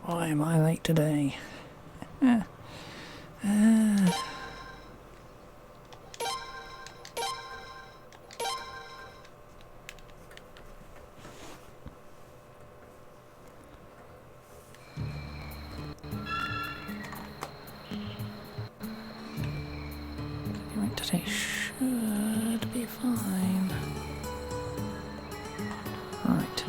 Why am I late today? Right today should be fine. Right.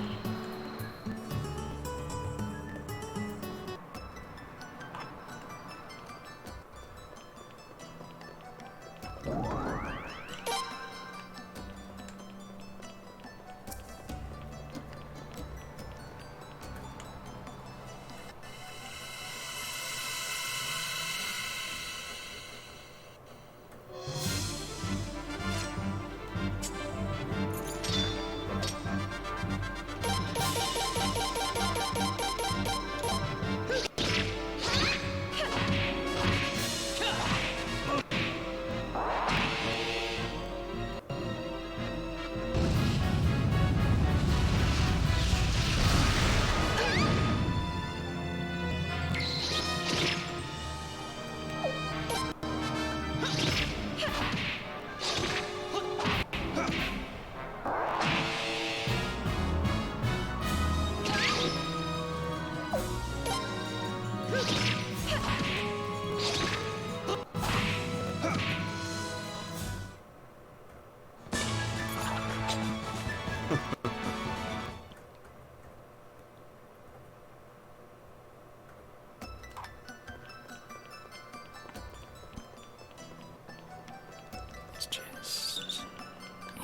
Let's just...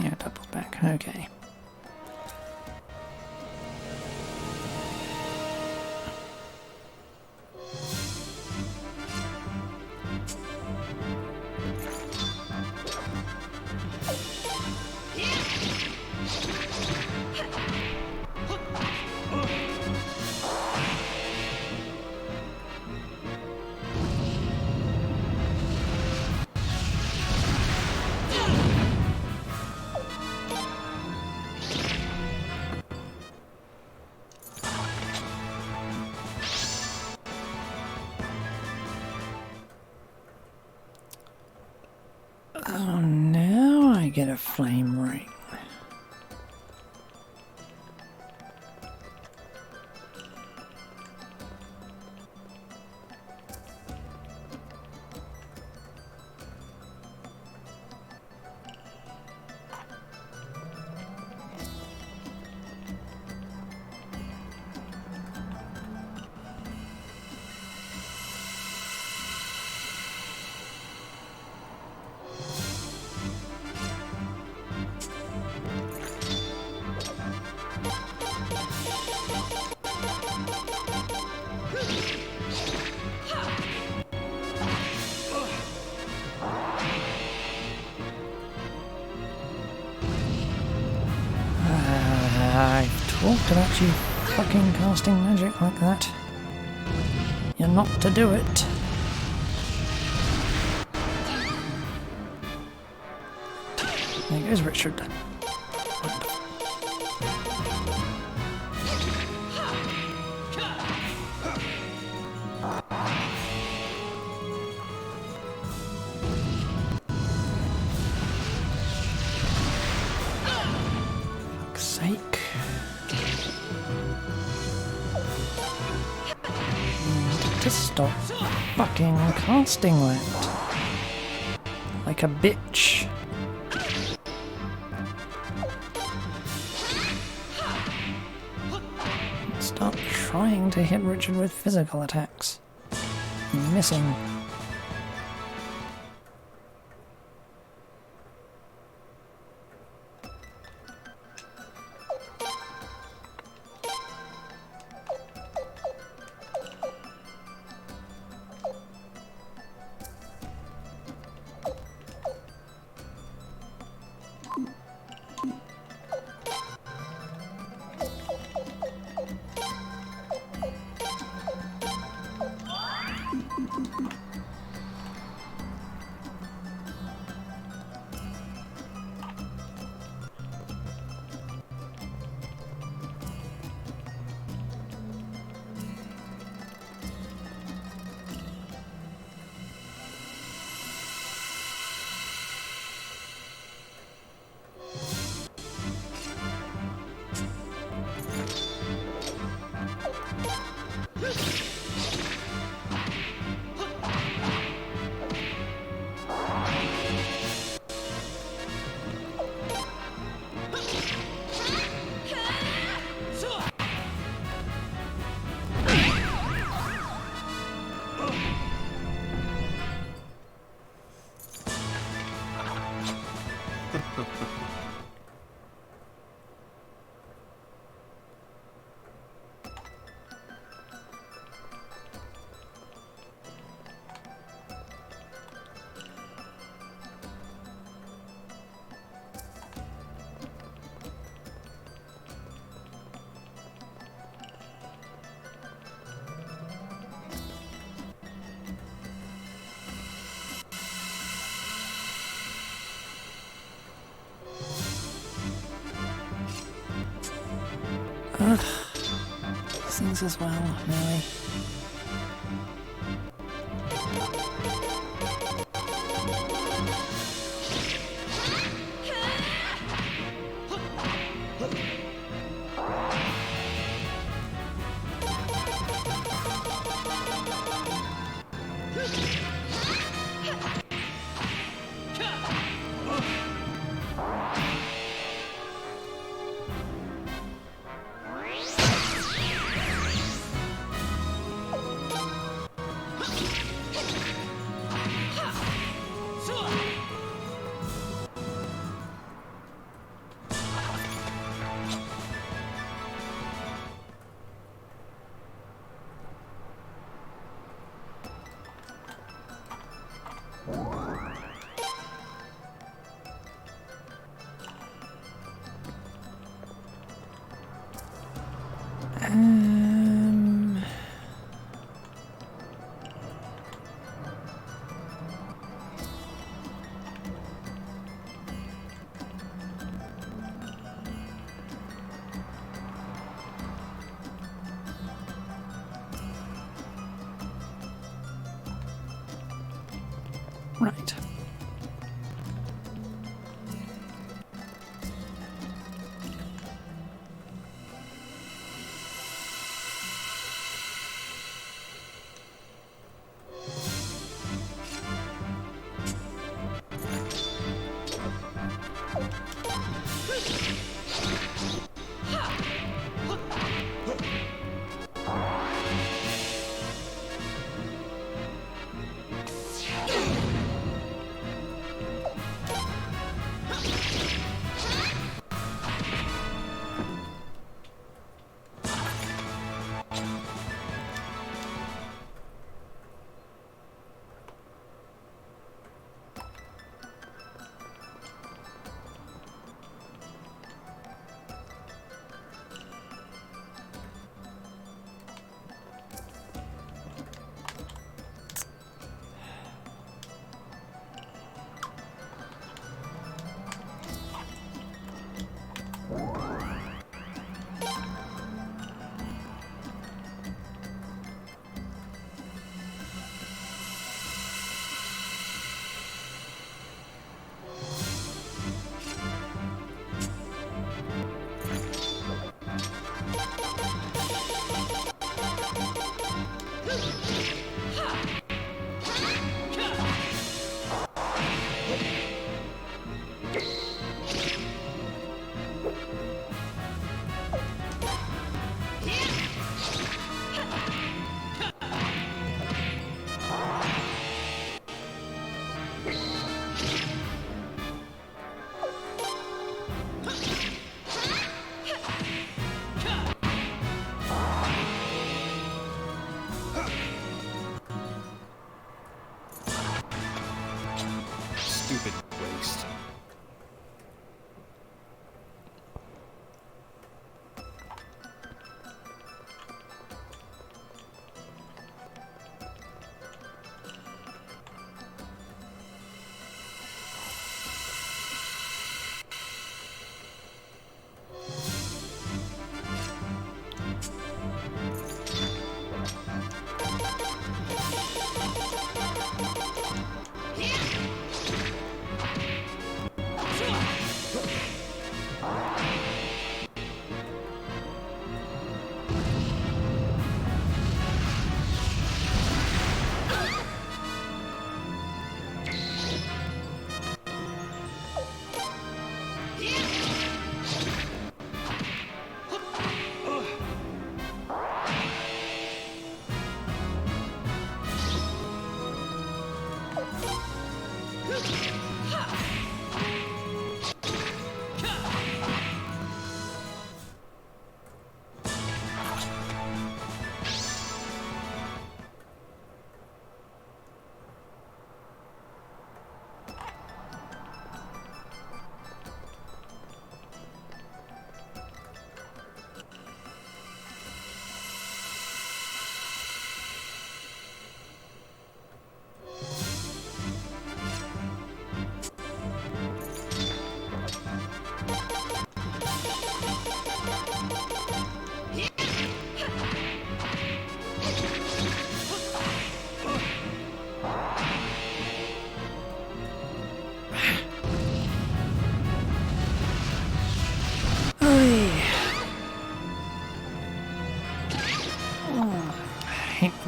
yeah, double back. Okay. Oh, now I get a flame ring. I've talked about you fucking casting magic like that. You're not to do it. There goes Richard. Fuck's sake. To stop fucking casting that. Like a bitch. Stop trying to hit Richard with physical attacks. Missing. Ugh. These things as well, really. Right.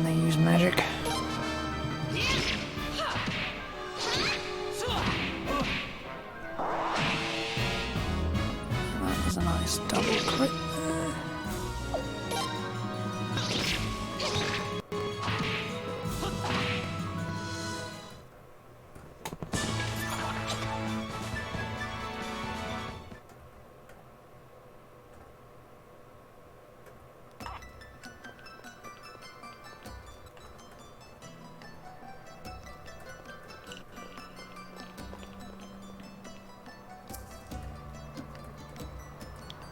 when they use magic. That was a nice double crit there.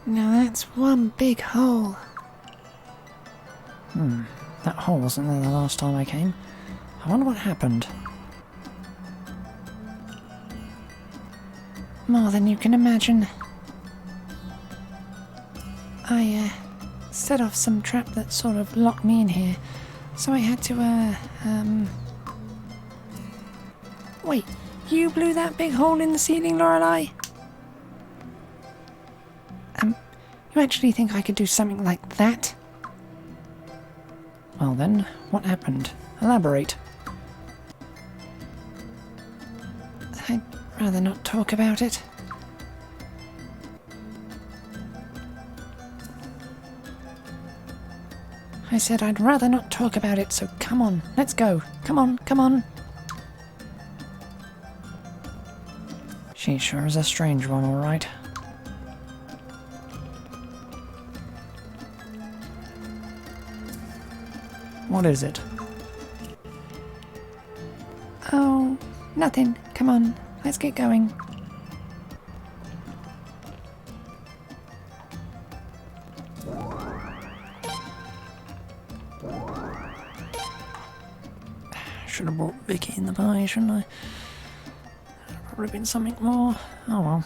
Now that's one big hole. That hole wasn't there the last time I came. I wonder what happened. More than you can imagine. I set off some trap that sort of locked me in here. So I had to, Wait, you blew that big hole in the ceiling, Lorelei? You actually think I could do something like that? Well then, what happened? Elaborate. I'd rather not talk about it. I said I'd rather not talk about it, so come on, let's go. Come on, come on. She sure is a strange one, all right. What is it? Oh, nothing. Come on, let's get going. Should have brought Vicky in the pie, shouldn't I? That'd probably been something more. Oh well.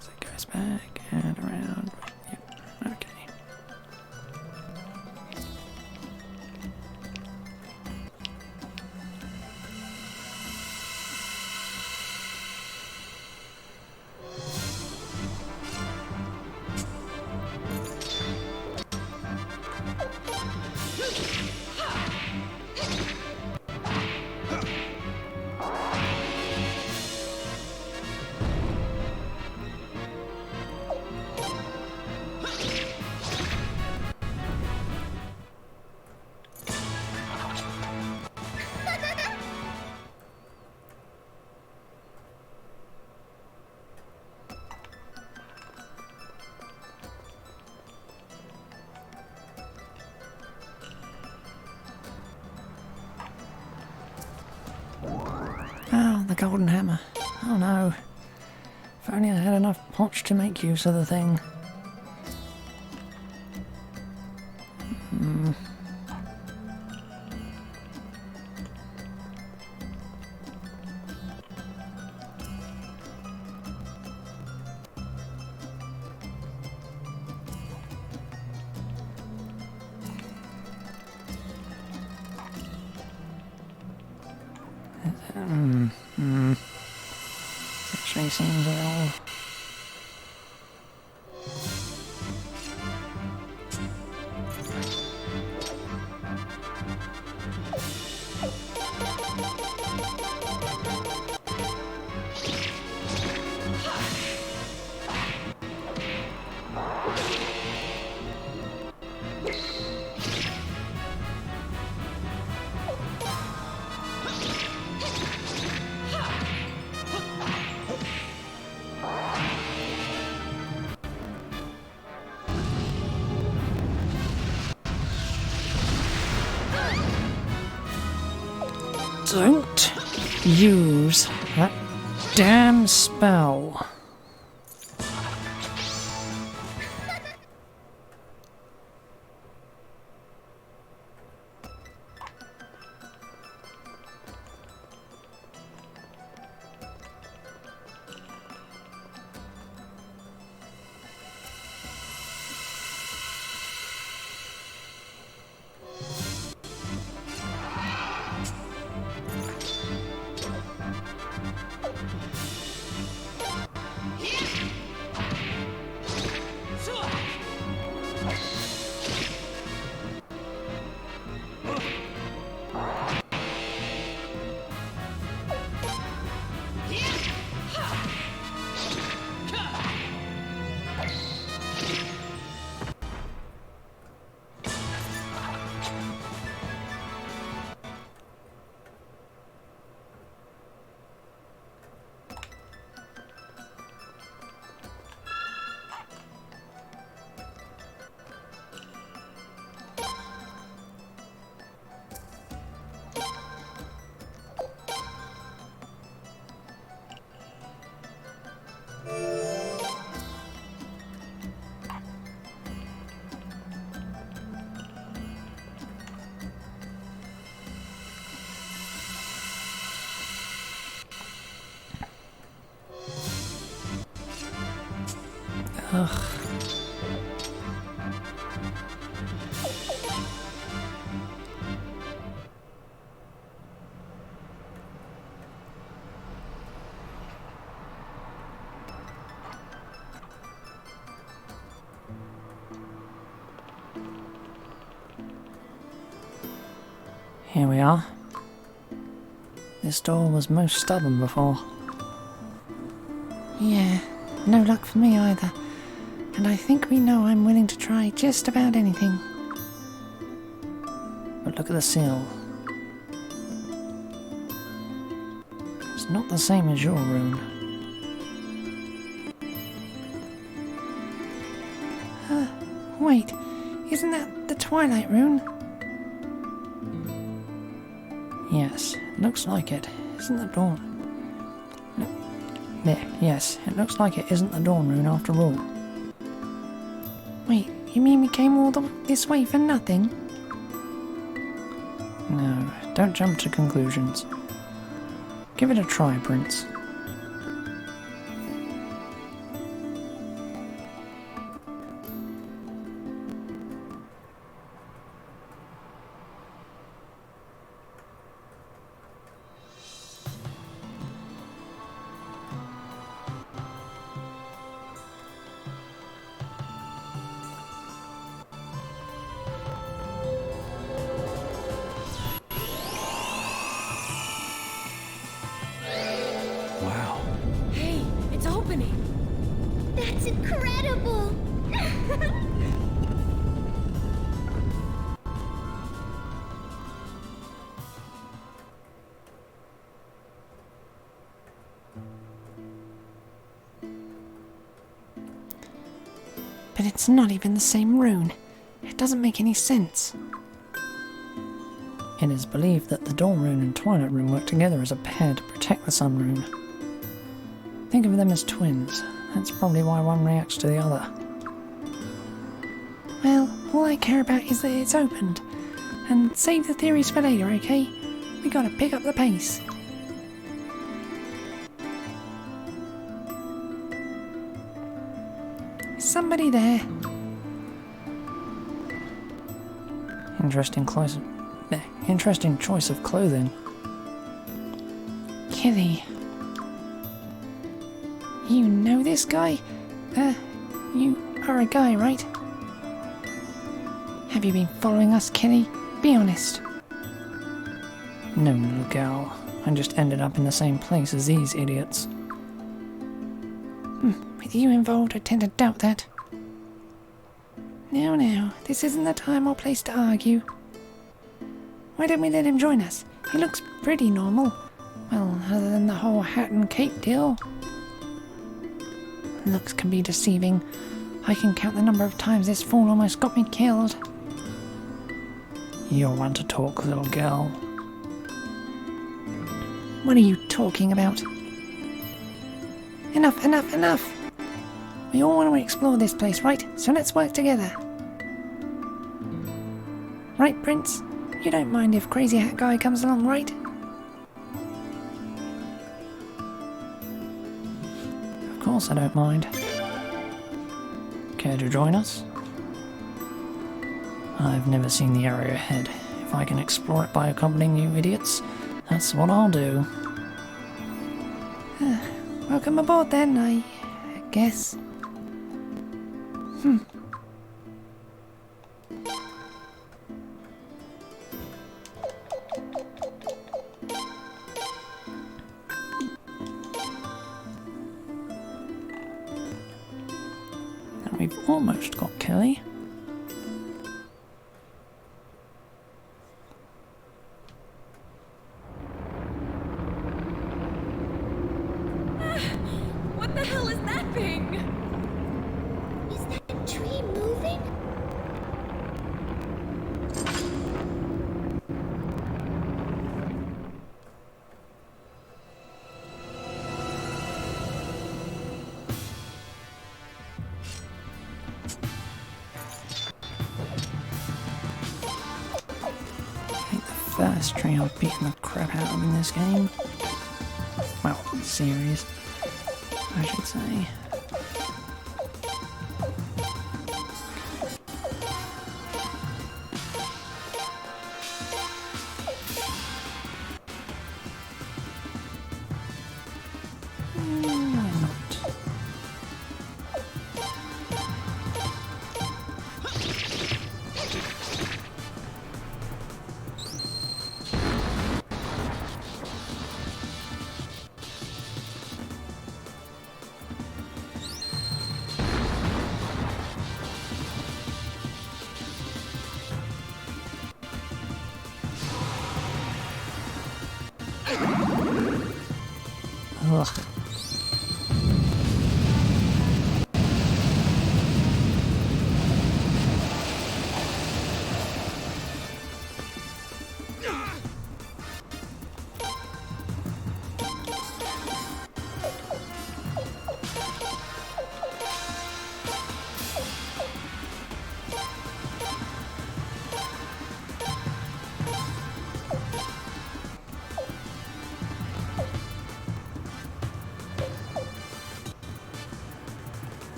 So it goes back and around. Yep, okay. Oh, the golden hammer. Oh no. If only I had enough potch to make use of the thing. Actually seems a little... Don't use that damn spell. Ugh. Here we are. This door was most stubborn before. Yeah, no luck for me either. And I think we know I'm willing to try just about anything. But look at the seal. It's not the same as your rune. Wait, isn't that the Twilight rune? Yes, it looks like it. Isn't the dawn? There, yes, it looks like it isn't the dawn rune after all. Wait, you mean we came all this way for nothing? No, don't jump to conclusions. Give it a try, Prince. Wow. Hey, it's opening. That's incredible! But it's not even the same rune. It doesn't make any sense. It is believed that the Dawn Rune and Twilight Rune work together as a pair to protect the Sun Rune. Think of them as twins. That's probably why one reacts to the other. Well, all I care about is that it's opened. And save the theories for later, okay? We gotta pick up the pace. Is somebody there? Interesting choice of clothing. Kitty. You know this guy? You are a guy, right? Have you been following us, Kitty? Be honest. No, little girl. I just ended up in the same place as these idiots. With you involved, I tend to doubt that. Now, this isn't the time or place to argue. Why don't we let him join us? He looks pretty normal. Well, other than the whole hat and cape deal. Looks can be deceiving. I can count the number of times this fool almost got me killed. You're one to talk, little girl. What are you talking about? Enough! We all want to explore this place, right? So let's work together. Right, Prince? You don't mind if Crazy Hat Guy comes along, right? Of course I don't mind. Care to join us? I've never seen the area ahead. If I can explore it by accompanying you idiots, that's what I'll do. Welcome aboard then, I guess. And we've almost got Kelly. What the hell is that thing? Is that tree moving? I think the first tree I've beaten the crap out of in this game. Well, series, I should say. Ugh.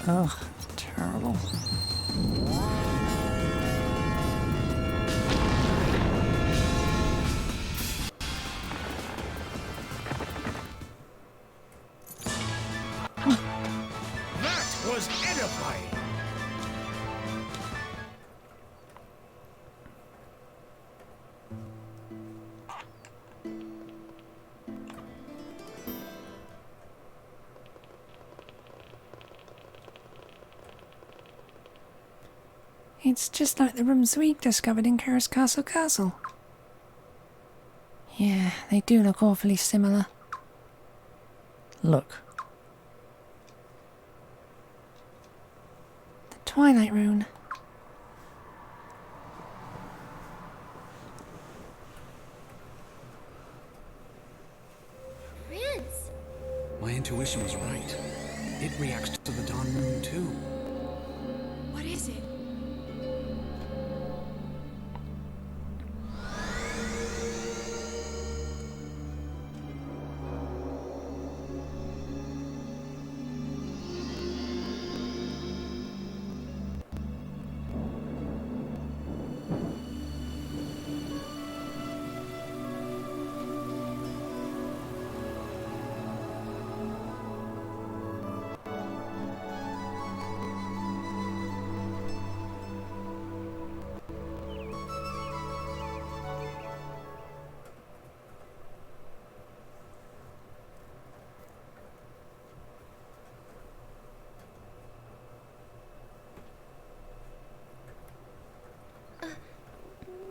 Ugh, terrible. That was edifying! It's just like the rooms we discovered in Karis Castle. Yeah, they do look awfully similar. Look. The Twilight Rune. Prince! My intuition was right. It reacts to the Dawn Moon too. What is it?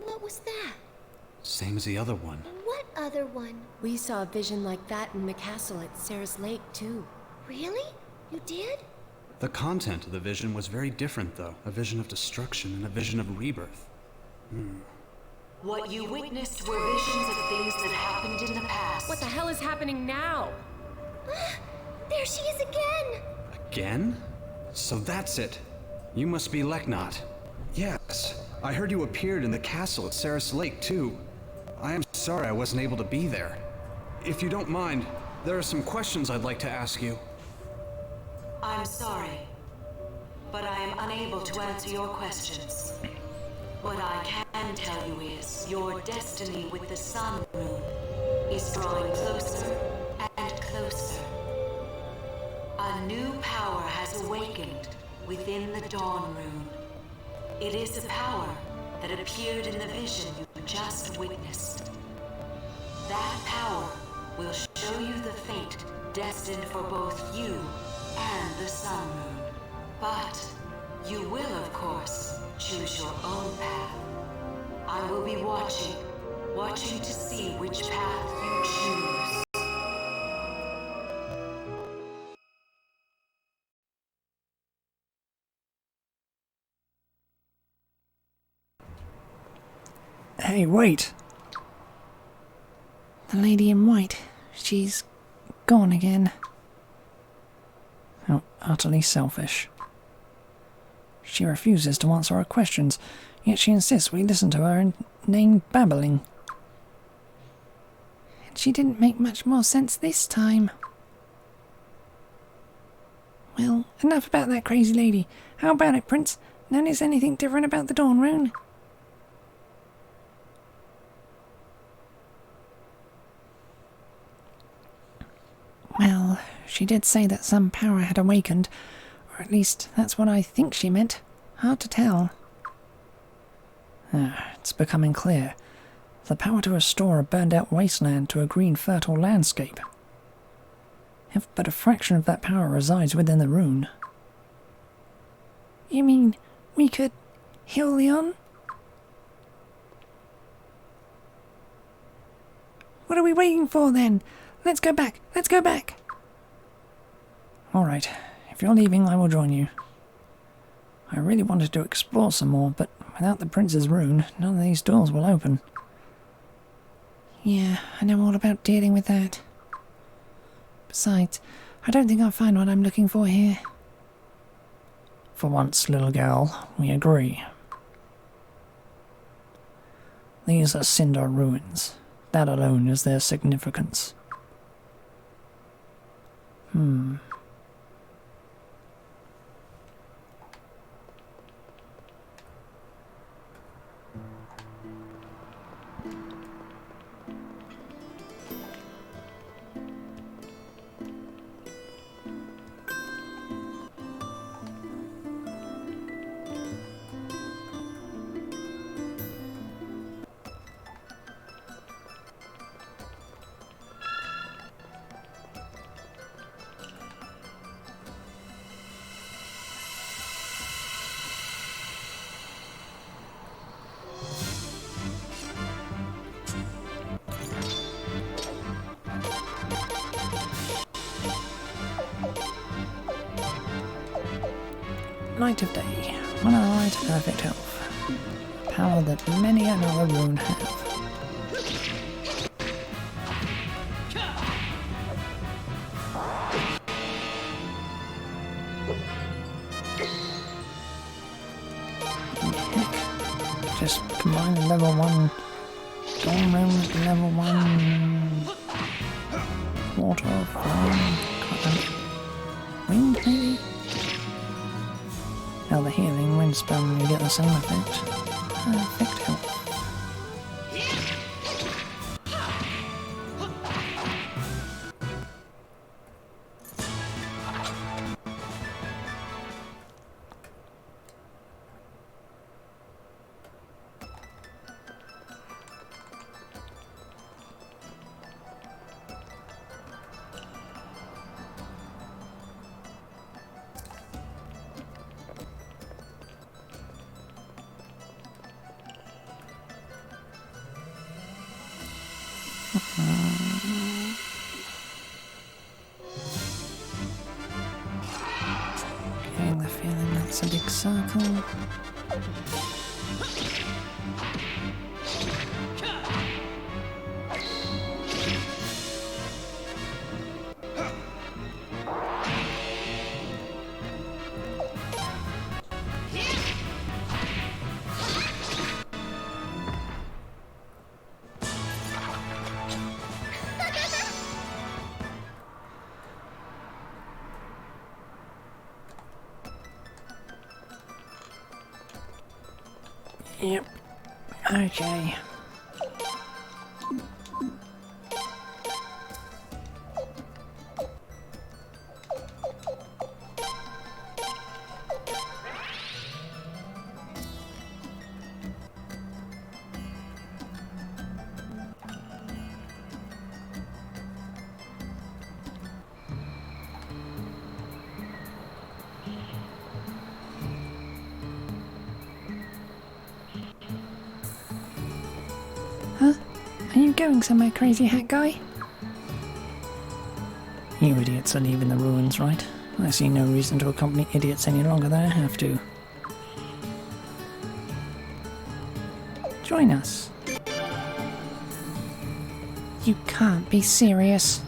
What was that? Same as the other one. What other one? We saw a vision like that in the castle at Sarah's Lake, too. Really? You did? The content of the vision was very different, though. A vision of destruction and a vision of rebirth. What you witnessed were visions of things that happened in the past. What the hell is happening now? There she is again! Again? So that's it. You must be Leknot. Yes, I heard you appeared in the castle at Sarah's Lake, too. I am sorry I wasn't able to be there. If you don't mind, there are some questions I'd like to ask you. I'm sorry, but I am unable to answer your questions. What I can tell you is, your destiny with the Sun Rune is drawing closer and closer. A new power has awakened within the Dawn Rune. It is a power that appeared in the vision you just witnessed. That power will show you the fate destined for both you and the Sun Moon. But you will, of course, choose your own path. I will be watching to see which path you choose. Hey, wait! The lady in white. She's gone again. How utterly selfish. She refuses to answer our questions, yet she insists we listen to her inane babbling. And she didn't make much more sense this time. Well, enough about that crazy lady. How about it, Prince? Notice anything different about the Dawn Rune? Well, she did say that some power had awakened, or at least that's what I think she meant. Hard to tell. It's becoming clear. The power to restore a burned-out wasteland to a green, fertile landscape. If but a fraction of that power resides within the rune. You mean we could heal Leon? What are we waiting for then? Let's go back. Let's go back. Alright, if you're leaving, I will join you. I really wanted to explore some more, but without the prince's rune, none of these doors will open. Yeah, I know all about dealing with that. Besides, I don't think I'll find what I'm looking for here. For once, little girl, we agree. These are cinder ruins. That alone is their significance. Light of day, when I lie to perfect health. A power that many another rune have. Heck, just combine the level 1 Dawn Rune with the level 1 Water, Flame, Wind maybe? Now the healing wind spell you get the same effect. Perfect health. Getting the feeling that's a big circle. Yep. Okay. you going somewhere, crazy hat guy? You idiots are leaving the ruins, right? I see no reason to accompany idiots any longer than I have to. Join us. You can't be serious.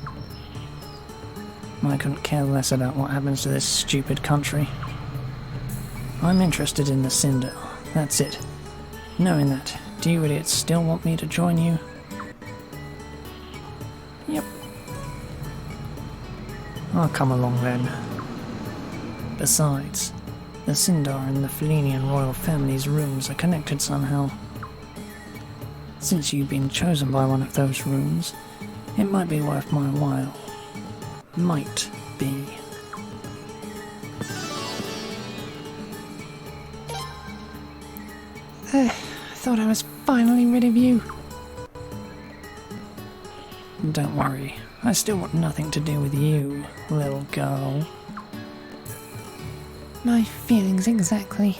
I couldn't care less about what happens to this stupid country. I'm interested in the Cinder, that's it. Knowing that, do you idiots still want me to join you? Yep. I'll come along then. Besides, the Sindar and the Felinian royal family's rooms are connected somehow. Since you've been chosen by one of those rooms, it might be worth my while. Might be. I thought I was finally rid of you. Don't worry, I still want nothing to do with you, little girl. My feelings exactly.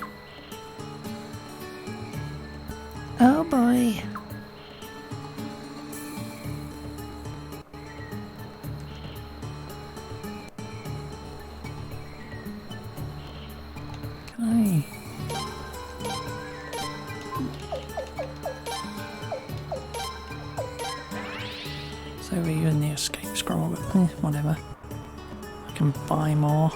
Oh boy. Can I... It's over you in the escape scroll, but whatever. I can buy more.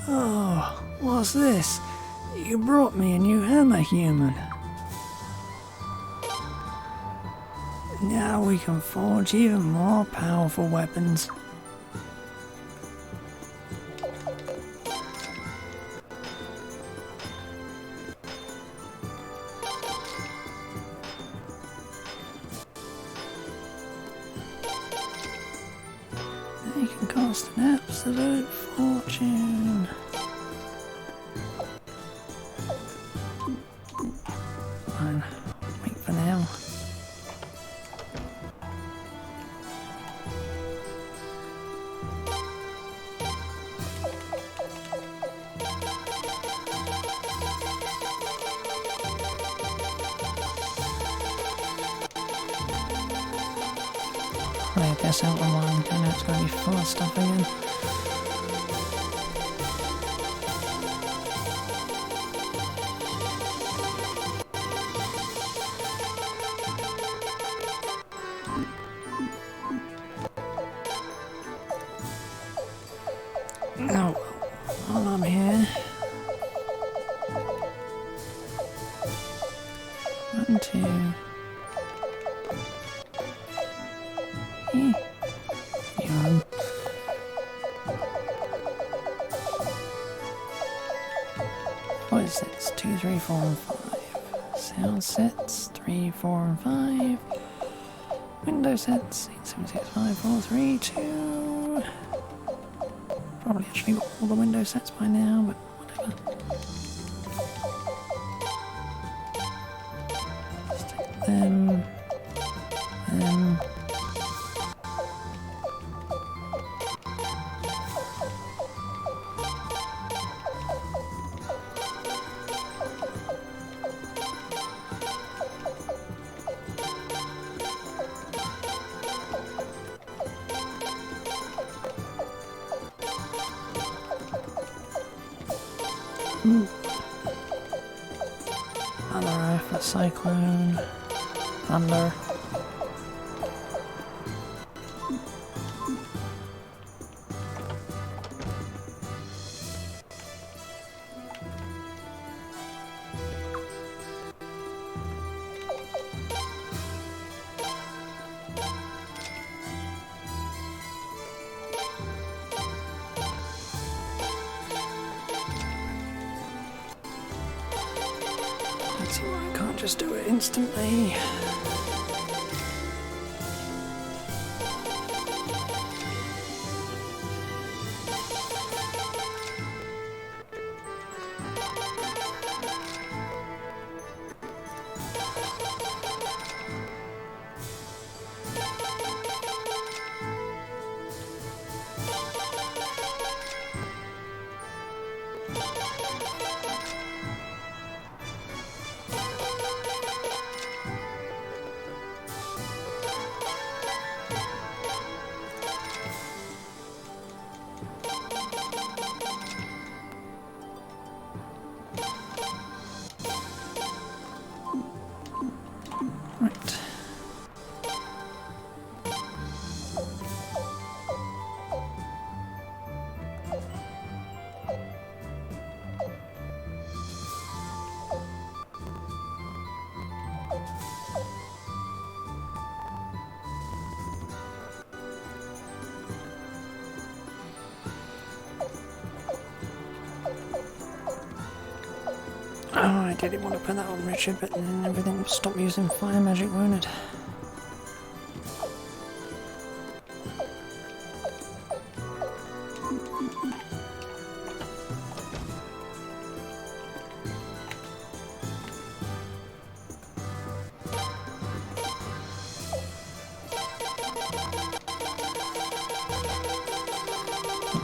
Oh, what's this? You brought me a new hammer, human. Now we can forge even more powerful weapons. You can cost an absolute fortune. Fine, wait for now. Play this out on one, don't know it's going to be full of stuff again. Oh, while I'm here. 1, 2. Yawn. What is this? 2, 3, 4, and 5. Sound sets 3, 4, and 5. Window sets 8, 7, 6, 5, 4, 3, 2. Probably actually got all the window sets by now, but whatever. Just take them. Other eye for cyclone. Thunder. Let's see why I can't just do it instantly. didn't want to put that on Richard, but then everything will stop using fire magic, won't it?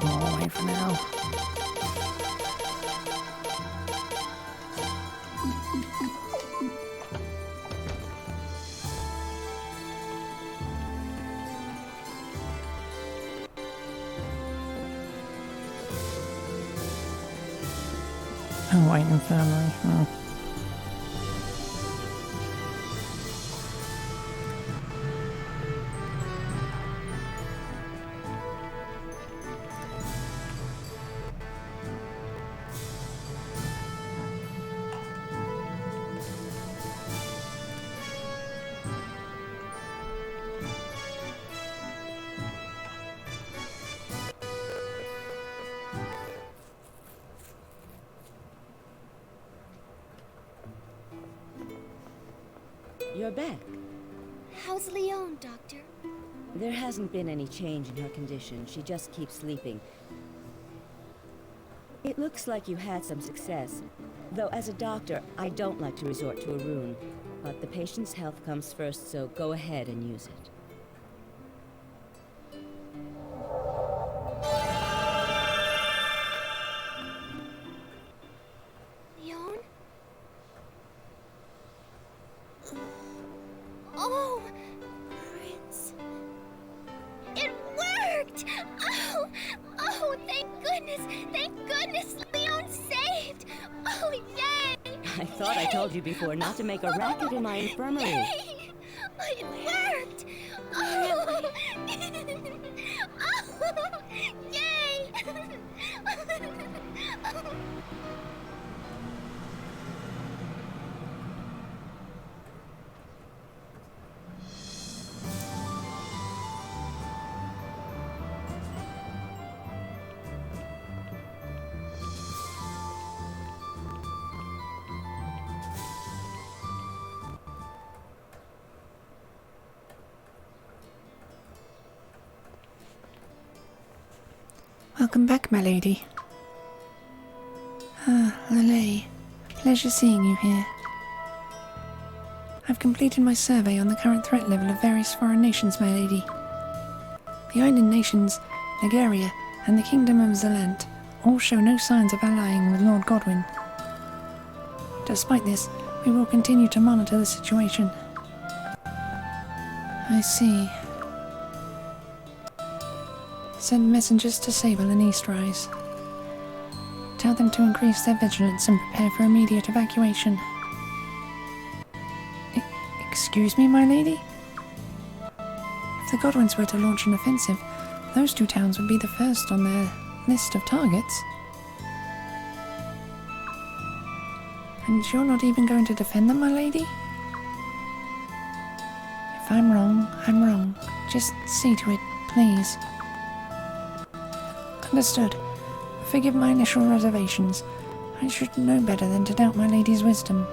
All away for now. Oh, White Infirmary. Hmm. You're back. How's Leon, Doctor? There hasn't been any change in her condition. She just keeps sleeping. It looks like you had some success. Though as a doctor, I don't like to resort to a rune. But the patient's health comes first, so go ahead and use it. Leon? Oh, Prince. It worked! Oh, oh, thank goodness! Thank goodness Leon saved! Oh, yay! I thought I told you before not to make a racket in my infirmary. Yay! It worked! Oh! Oh! Yay! Welcome back, my lady. Ah, Lele. Pleasure seeing you here. I've completed my survey on the current threat level of various foreign nations, my lady. The island nations, Nigeria, and the Kingdom of Zealand all show no signs of allying with Lord Godwin. Despite this, we will continue to monitor the situation. I see. Send messengers to Sable and Eastrise. Tell them to increase their vigilance and prepare for immediate evacuation. Excuse me, my lady? If the Godwins were to launch an offensive, those two towns would be the first on their list of targets. And you're not even going to defend them, my lady? If I'm wrong, I'm wrong. Just see to it, please. Understood. Forgive my initial reservations. I should know better than to doubt my lady's wisdom.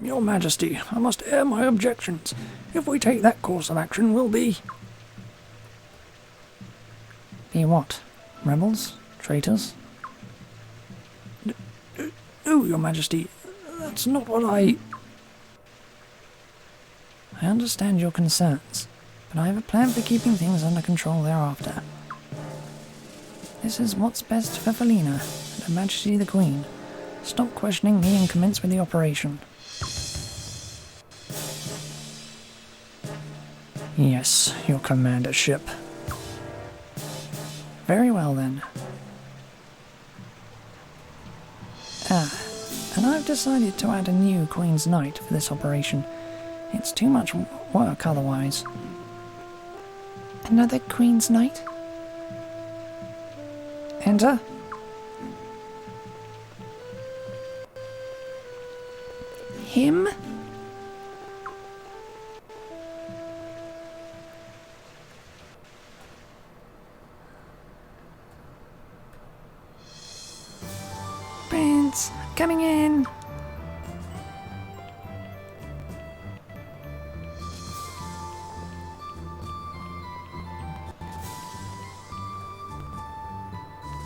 Your Majesty, I must air my objections. If we take that course of action, we'll be... Be what? Rebels? Traitors? No, Your Majesty, that's not what I understand your concerns, but I have a plan for keeping things under control thereafter. This is what's best for Felina and Her Majesty the Queen. Stop questioning me and commence with the operation. Yes, your commandership. Very well then. And I've decided to add a new Queen's Knight for this operation. It's too much work otherwise. Another Queen's Knight? Enter. Him? Prince! Coming in!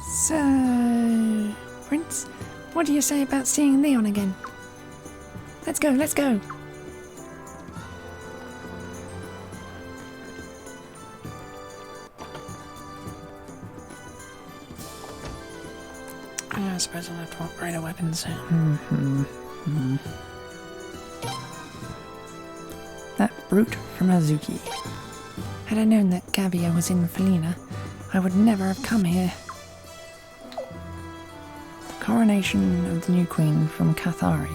So, Prince, what do you say about seeing Leon again? Let's go, let's go! I suppose I'll have to upgrade our weapons. That brute from Azuki. Had I known that Gavia was in Felina, I would never have come here. The coronation of the new queen from Cathari.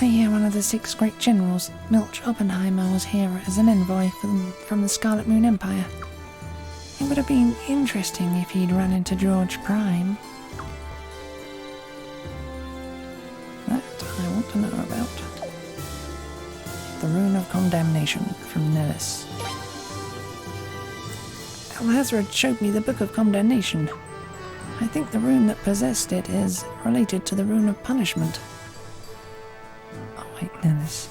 I hear one of the 6 great generals, Milch Oppenheimer, was here as an envoy from the Scarlet Moon Empire. It would have been interesting if he'd run into George Prime. That I want to know about. The Rune of Condemnation from Nellis. Alhazred showed me the Book of Condemnation. I think the rune that possessed it is related to the Rune of Punishment. Oh wait, Nellis.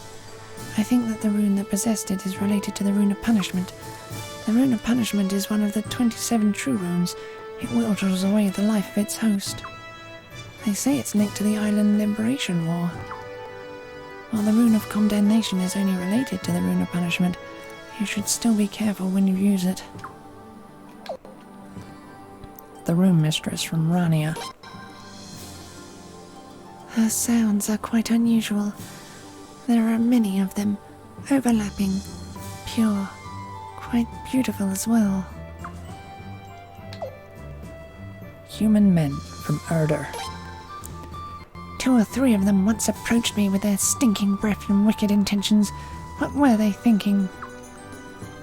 I think that the rune that possessed it is related to the Rune of Punishment. The Rune of Punishment is one of the 27 true runes. It withers away the life of its host. They say it's linked to the Island Liberation War. While the Rune of Condemnation is only related to the Rune of Punishment, you should still be careful when you use it. The Room Mistress from Rania. Her sounds are quite unusual. There are many of them, overlapping, pure, quite beautiful as well. Human Men from Erder. 2 or 3 of them once approached me with their stinking breath and wicked intentions. What were they thinking?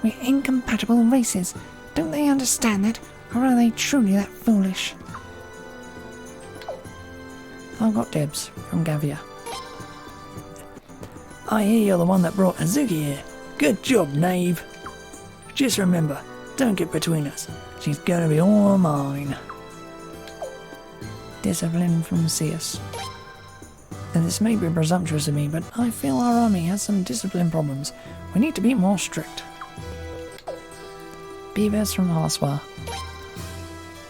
We're incompatible races. Don't they understand that? Or are they truly that foolish? I've got dibs from Gavia. I hear you're the one that brought Azuki here. Good job, knave. Just remember, don't get between us. She's gonna be all mine. Discipline from Seus. And this may be presumptuous of me, but I feel our army has some discipline problems. We need to be more strict. Beavers from Harswa.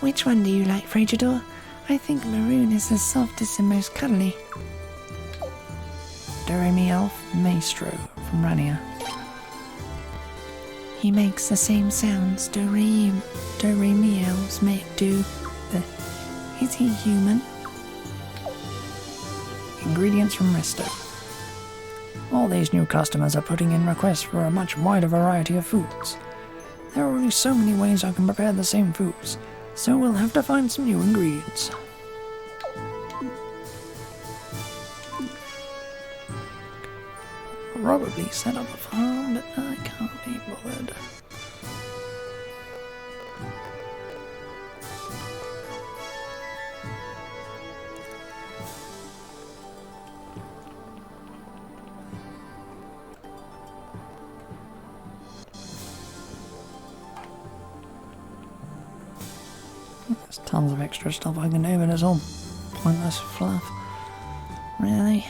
Which one do you like, Fragedor? I think maroon is the softest and most cuddly. Doremi Elf Maestro from Rania. He makes the same sounds Do-Re-Mi elves do. Is he human? Ingredients from Resto. All these new customers are putting in requests for a much wider variety of foods. There are only so many ways I can prepare the same foods, so we'll have to find some new ingredients. Probably set up a farm, but I can't be bothered. There's tons of extra stuff I can do, but it's all pointless fluff. Really?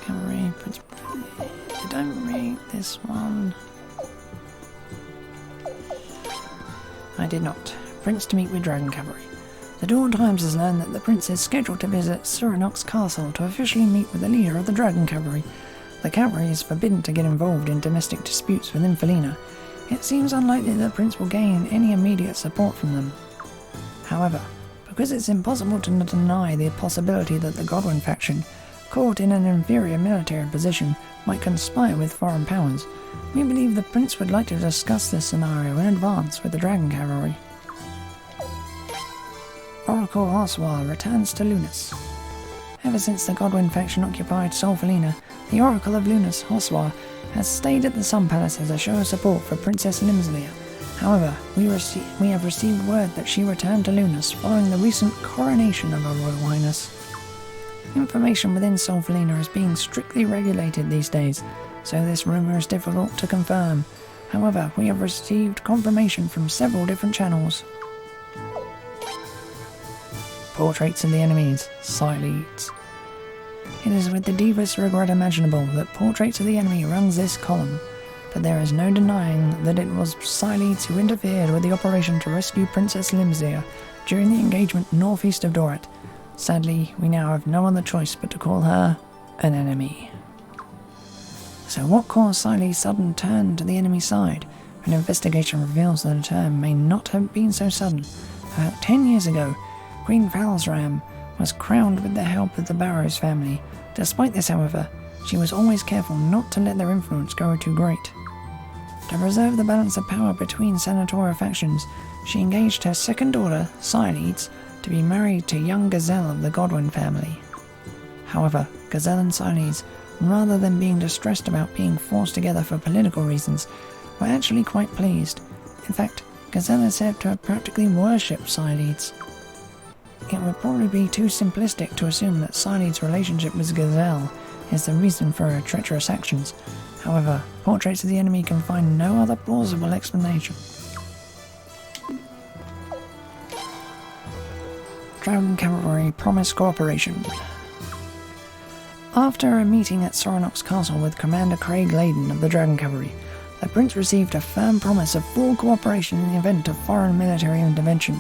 Cavalry, did I read this one? I did not. Prince to meet with Dragon Cavalry. The Dawn Times has learned that the prince is scheduled to visit Surinox Castle to officially meet with the leader of the Dragon Cavalry. The cavalry is forbidden to get involved in domestic disputes within Felina. It seems unlikely that the prince will gain any immediate support from them. However, because it's impossible to deny the possibility that the Godwin faction, caught in an inferior military position, might conspire with foreign powers, we believe the prince would like to discuss this scenario in advance with the Dragon Cavalry. Oracle Harswa returns to Lunas. Ever since the Godwin faction occupied Sol Felina, the Oracle of Lunas, Harswa, has stayed at the Sun Palace as a show of support for Princess Limslia. However, we have received word that she returned to Lunas following the recent coronation of Her Royal Highness. Information within Solfelina is being strictly regulated these days, so this rumor is difficult to confirm. However, we have received confirmation from several different channels. Portraits of the enemies, side leads. It is with the deepest regret imaginable that Portraits of the Enemy runs this column, but there is no denying that it was Sileads who interfered with the operation to rescue Princess Limzir during the engagement northeast of Dorat. Sadly, we now have no other choice but to call her an enemy. So what caused Sileads' sudden turn to the enemy side? An investigation reveals that the turn may not have been so sudden. About 10 years ago, Queen Valsram was crowned with the help of the Barrows family. Despite this, however, she was always careful not to let their influence grow too great. To preserve the balance of power between senatorial factions, she engaged her second daughter, Sileads, to be married to young Gazelle of the Godwin family. However, Gazelle and Sileads, rather than being distressed about being forced together for political reasons, were actually quite pleased. In fact, Gazelle is said to have practically worshipped Sileads. It would probably be too simplistic to assume that Sileads' relationship with Gazelle is the reason for her treacherous actions. However, Portraits of the Enemy can find no other plausible explanation. Dragon Cavalry promised cooperation. After a meeting at Soranox Castle with Commander Craig Layden of the Dragon Cavalry, the Prince received a firm promise of full cooperation in the event of foreign military intervention.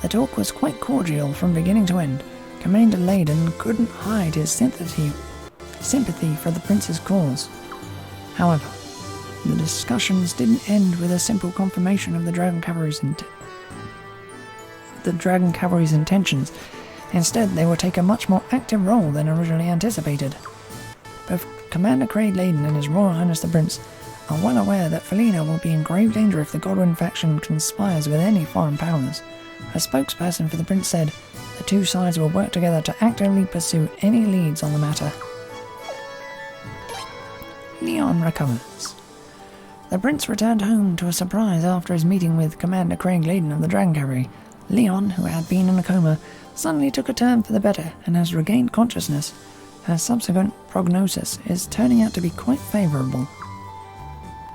The talk was quite cordial from beginning to end. Commander Layden couldn't hide his sympathy for the Prince's cause. However, the discussions didn't end with a simple confirmation of the Dragon Cavalry's intentions. Instead, they will take a much more active role than originally anticipated. Both Commander Craig Layden and His Royal Highness the Prince are well aware that Felina will be in grave danger if the Godwin faction conspires with any foreign powers. A spokesperson for the Prince said the two sides will work together to actively pursue any leads on the matter. Leon recovers. The Prince returned home to a surprise after his meeting with Commander Craig Layden of the Dragon Cavalry. Leon, who had been in a coma, suddenly took a turn for the better and has regained consciousness. Her subsequent prognosis is turning out to be quite favourable.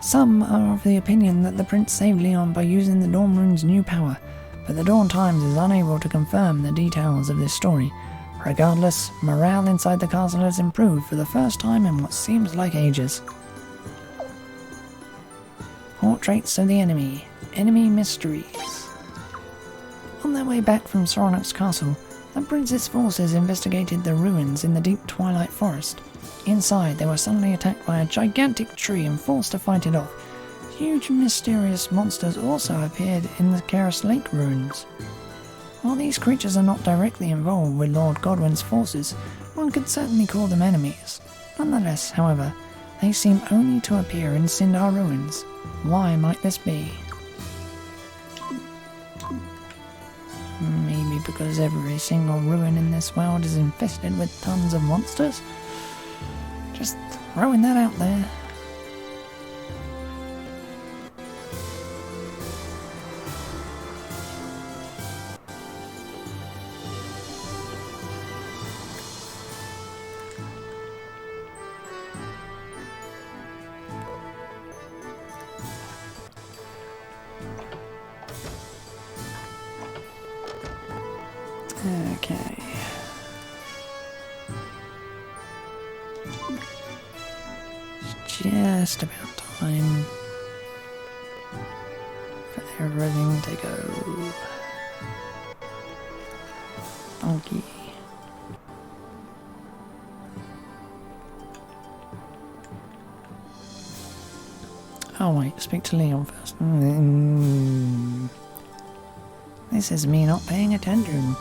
Some are of the opinion that the Prince saved Leon by using the Dawn Rune's new power, but the Dawn Times is unable to confirm the details of this story. Regardless, morale inside the castle has improved for the first time in what seems like ages. Portraits of the Enemy. Enemy Mysteries. On their way back from Soranox Castle, the Prince's forces investigated the ruins in the deep twilight forest. Inside, they were suddenly attacked by a gigantic tree and forced to fight it off. Huge mysterious monsters also appeared in the Keras Lake ruins. While these creatures are not directly involved with Lord Godwin's forces, one could certainly call them enemies. Nonetheless, however, they seem only to appear in Sindar ruins. Why might this be? Maybe because every single ruin in this world is infested with tons of monsters? Just throwing that out there. Okay. It's just about time for everything to go funky. Oh wait, speak to Leon first. This is me not paying attention.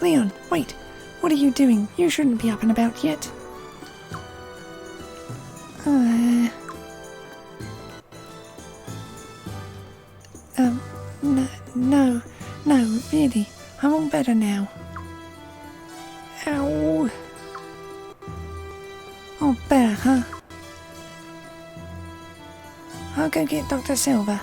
Leon, wait! What are you doing? You shouldn't be up and about yet. No, really. I'm all better now. Ow. All better, huh? I'll go get Dr. Silver.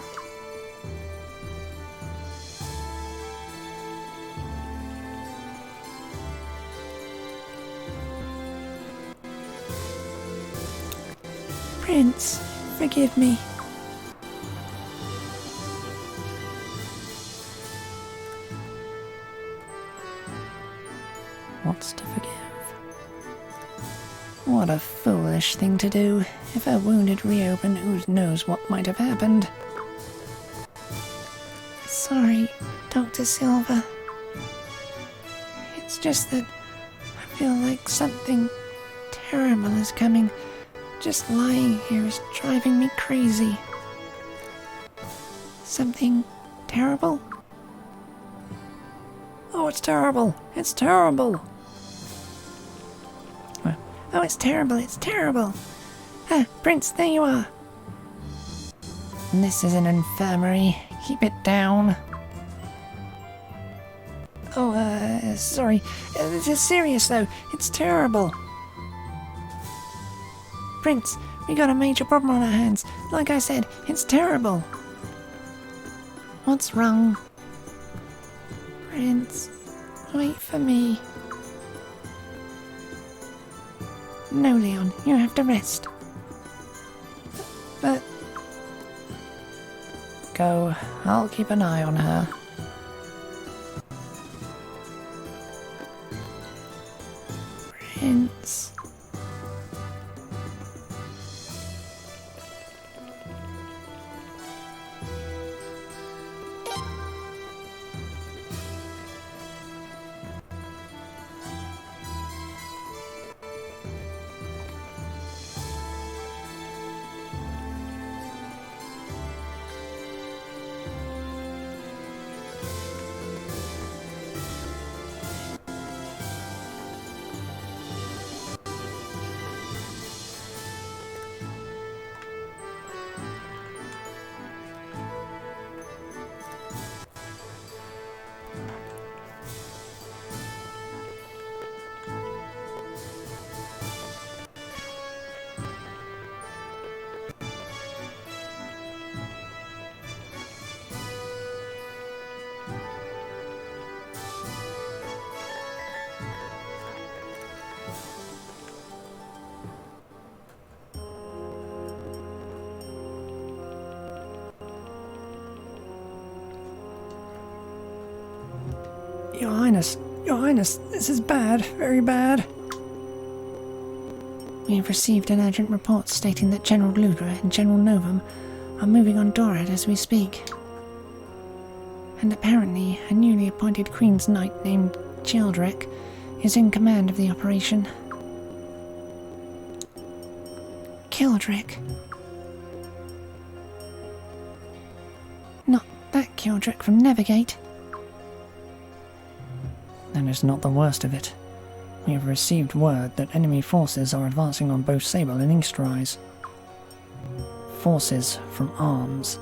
Prince, forgive me. What's to forgive? What a foolish thing to do. If her wound had reopened, who knows what might have happened. Sorry, Dr. Silver. It's just that I feel like something terrible is coming. Just lying here is driving me crazy. Something terrible? Oh, it's terrible! It's terrible! Oh, it's terrible, it's terrible! Ah, Prince, there you are! This is an infirmary. Keep it down. Oh, sorry. This is serious, though. It's terrible. Prince, we got a major problem on our hands. Like I said, it's terrible. What's wrong? Prince, wait for me. No, Leon, you have to rest. But... Go. I'll keep an eye on her. Prince... Your Highness, this is bad, very bad. We have received an urgent report stating that General Ludra and General Novum are moving on Dorat as we speak. And apparently, a newly appointed Queen's Knight named Childrick is in command of the operation. Kildrick? Not that Kildrick from Navigate. And it's not the worst of it. We have received word that enemy forces are advancing on both Sable and Eastrise. Forces from Arms,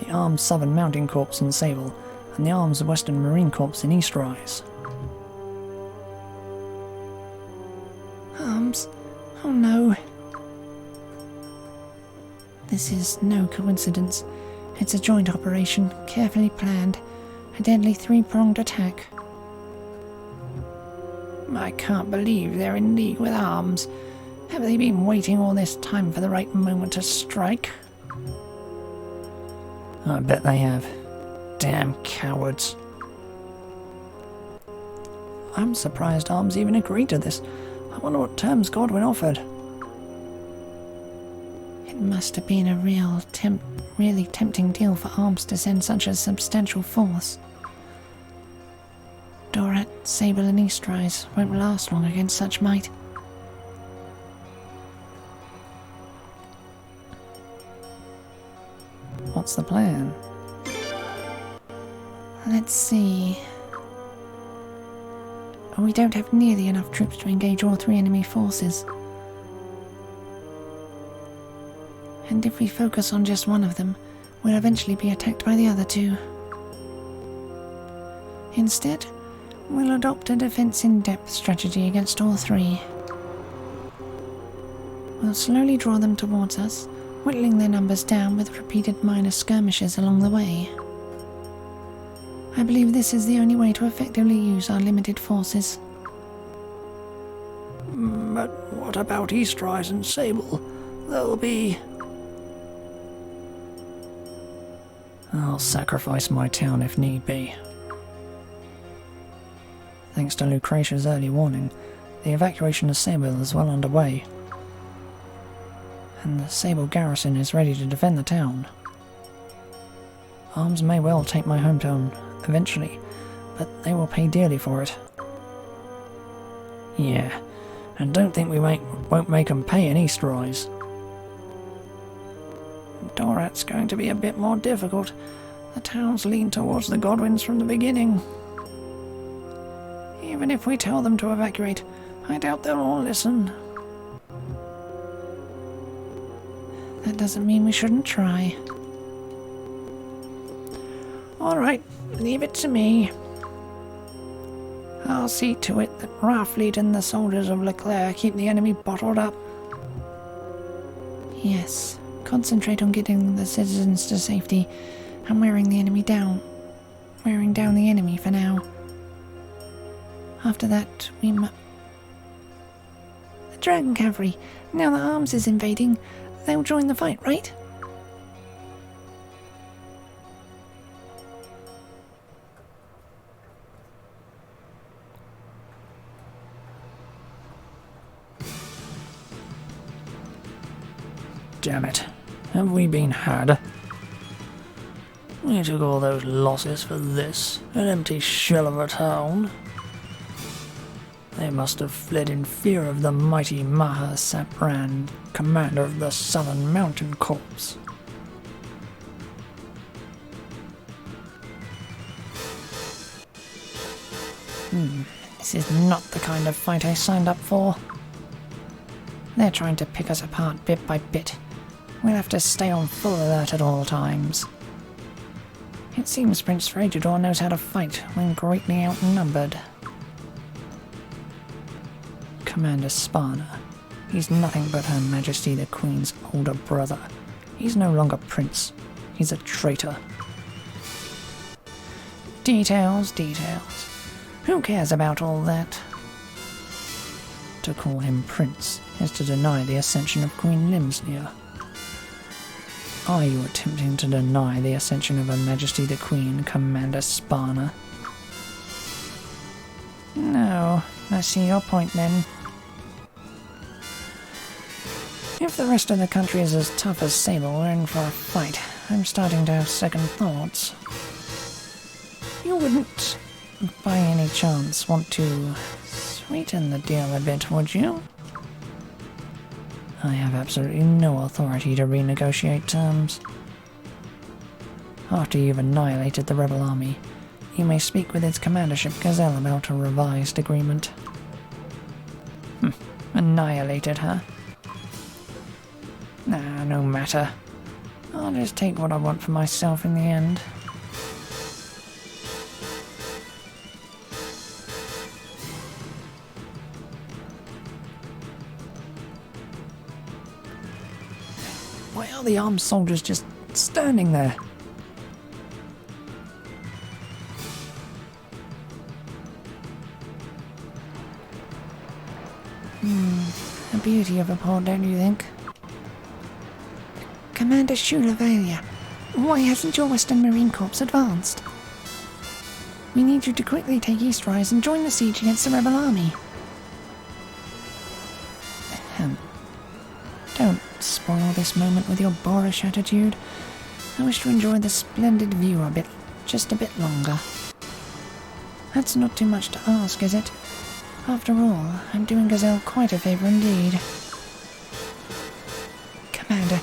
the Armed Southern Mountain Corps in Sable, and the Arms Western Marine Corps in Eastrise. Arms? Oh no. This is no coincidence. It's a joint operation, carefully planned. A deadly three-pronged attack. I can't believe they're in league with Arms. Have they been waiting all this time for the right moment to strike? I bet they have. Damn cowards. I'm surprised Arms even agreed to this. I wonder what terms Godwin offered. It must have been a really tempting deal for Arms to send such a substantial force. Dorat, Sable and Eastrise won't last long against such might. What's the plan? Let's see. We don't have nearly enough troops to engage all three enemy forces. And if we focus on just one of them, we'll eventually be attacked by the other two. Instead, we'll adopt a defense-in-depth strategy against all three. We'll slowly draw them towards us, whittling their numbers down with repeated minor skirmishes along the way. I believe this is the only way to effectively use our limited forces. But what about Eastrise and Sable? They'll be... I'll sacrifice my town if need be. Thanks to Lucretia's early warning, the evacuation of Sable is well underway. And the Sable garrison is ready to defend the town. Arms may well take my hometown eventually, but they will pay dearly for it. Yeah, and don't think we won't make them pay in Eastrise. Dorat's going to be a bit more difficult. The town's leaned towards the Godwins from the beginning. Even if we tell them to evacuate, I doubt they'll all listen. That doesn't mean we shouldn't try. Alright, leave it to me. I'll see to it that Raffleet and the soldiers of Leclerc keep the enemy bottled up. Yes, concentrate on getting the citizens to safety and wearing the enemy down. Wearing down the enemy for now. After that, we The Dragon Cavalry. Now that Arms is invading, they'll join the fight, right? Damn it. Have we been had? We took all those losses for this, an empty shell of a town. They must have fled in fear of the mighty Maha Sapran, commander of the Southern Mountain Corps. This is not the kind of fight I signed up for. They're trying to pick us apart bit by bit. We'll have to stay on full alert at all times. It seems Prince Fragedor knows how to fight when greatly outnumbered. Commander Sparna. He's nothing but Her Majesty the Queen's older brother. He's no longer prince. He's a traitor. Details, details. Who cares about all that? To call him prince is to deny the ascension of Queen Limsnir. Are you attempting to deny the ascension of Her Majesty the Queen, Commander Sparna? No, I see your point then. If the rest of the country is as tough as Sable, we're in for a fight. I'm starting to have second thoughts. You wouldn't, by any chance, want to sweeten the deal a bit, would you? I have absolutely no authority to renegotiate terms. After you've annihilated the rebel army, you may speak with its commandership Gazelle about a revised agreement. Annihilated her? Nah, no matter. I'll just take what I want for myself in the end. Why are the armed soldiers just standing there? A beauty of a port, don't you think? Commander Shulavalia, why hasn't your Western Marine Corps advanced? We need you to quickly take Eastrise and join the siege against the rebel army. Don't spoil this moment with your boorish attitude. I wish to enjoy the splendid view just a bit longer. That's not too much to ask, is it? After all, I'm doing Gazelle quite a favor indeed. Commander,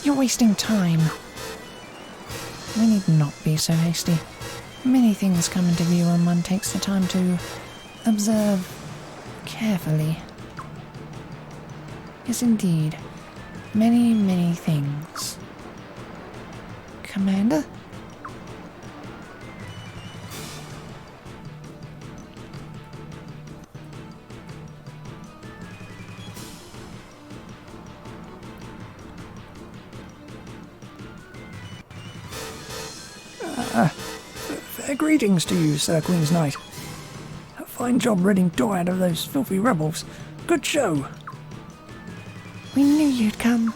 you're wasting time. We need not be so hasty. Many things come into view when one takes the time to observe carefully. Yes, indeed. many, many things. Commander? Fair greetings to you, Sir Queen's Knight. A fine job ridding Dor out of those filthy rebels. Good show. We knew you'd come.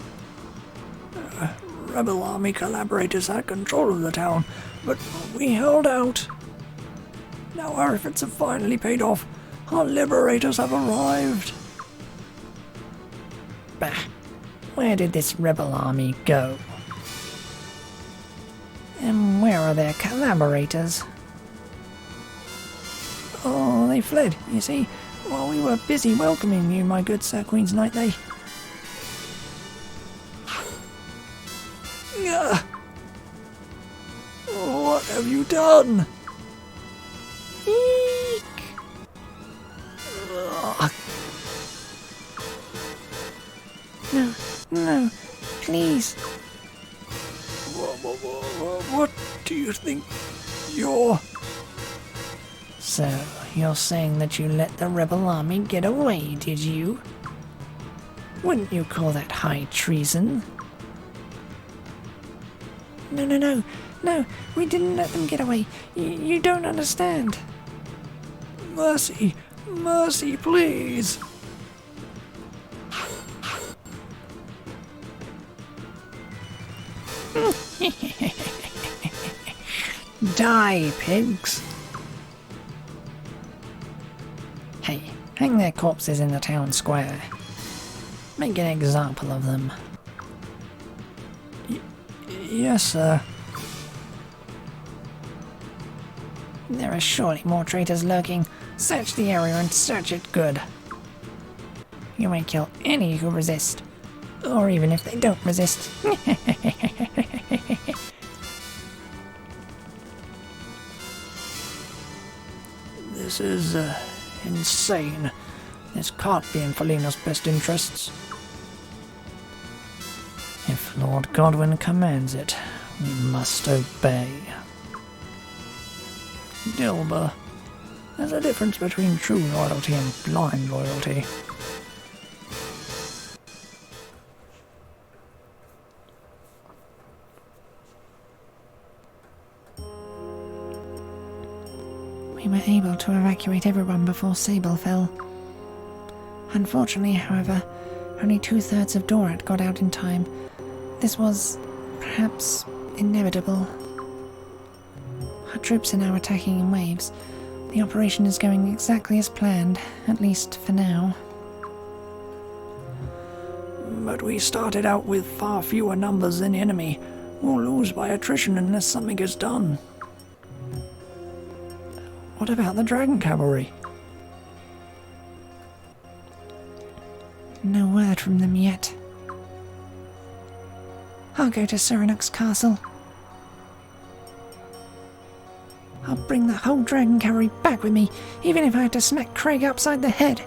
Rebel army collaborators had control of the town, but we held out. Now our efforts have finally paid off. Our liberators have arrived. Bah. Where did this rebel army go? And where are their collaborators? Oh, they fled, you see, while we were busy welcoming you, my good Sir Queen's Knight, they... Ugh. What have you done? Eek! Ugh. No, no, please. What do you think you're... So, you're saying that you let the rebel army get away, did you? Wouldn't you call that high treason? No, no, no, no, we didn't let them get away. You don't understand. Mercy, mercy, please. Die, pigs! Hey, hang their corpses in the town square. Make an example of them. Yes, sir. There are surely more traitors lurking. Search the area and search it good. You may kill any who resist. Or even if they don't resist. This is, insane. This can't be in Felina's best interests. If Lord Godwin commands it, we must obey. Dilber, there's a difference between true loyalty and blind loyalty. We were able to evacuate everyone before Sable fell. Unfortunately, however, only 2/3 of Dorat got out in time. This was, perhaps, inevitable. Our troops are now attacking in waves. The operation is going exactly as planned, at least for now. But we started out with far fewer numbers than the enemy. We'll lose by attrition unless something is done. What about the Dragon Cavalry? No word from them yet. I'll go to Surinuk's castle. I'll bring the whole Dragon Cavalry back with me, even if I had to smack Craig upside the head.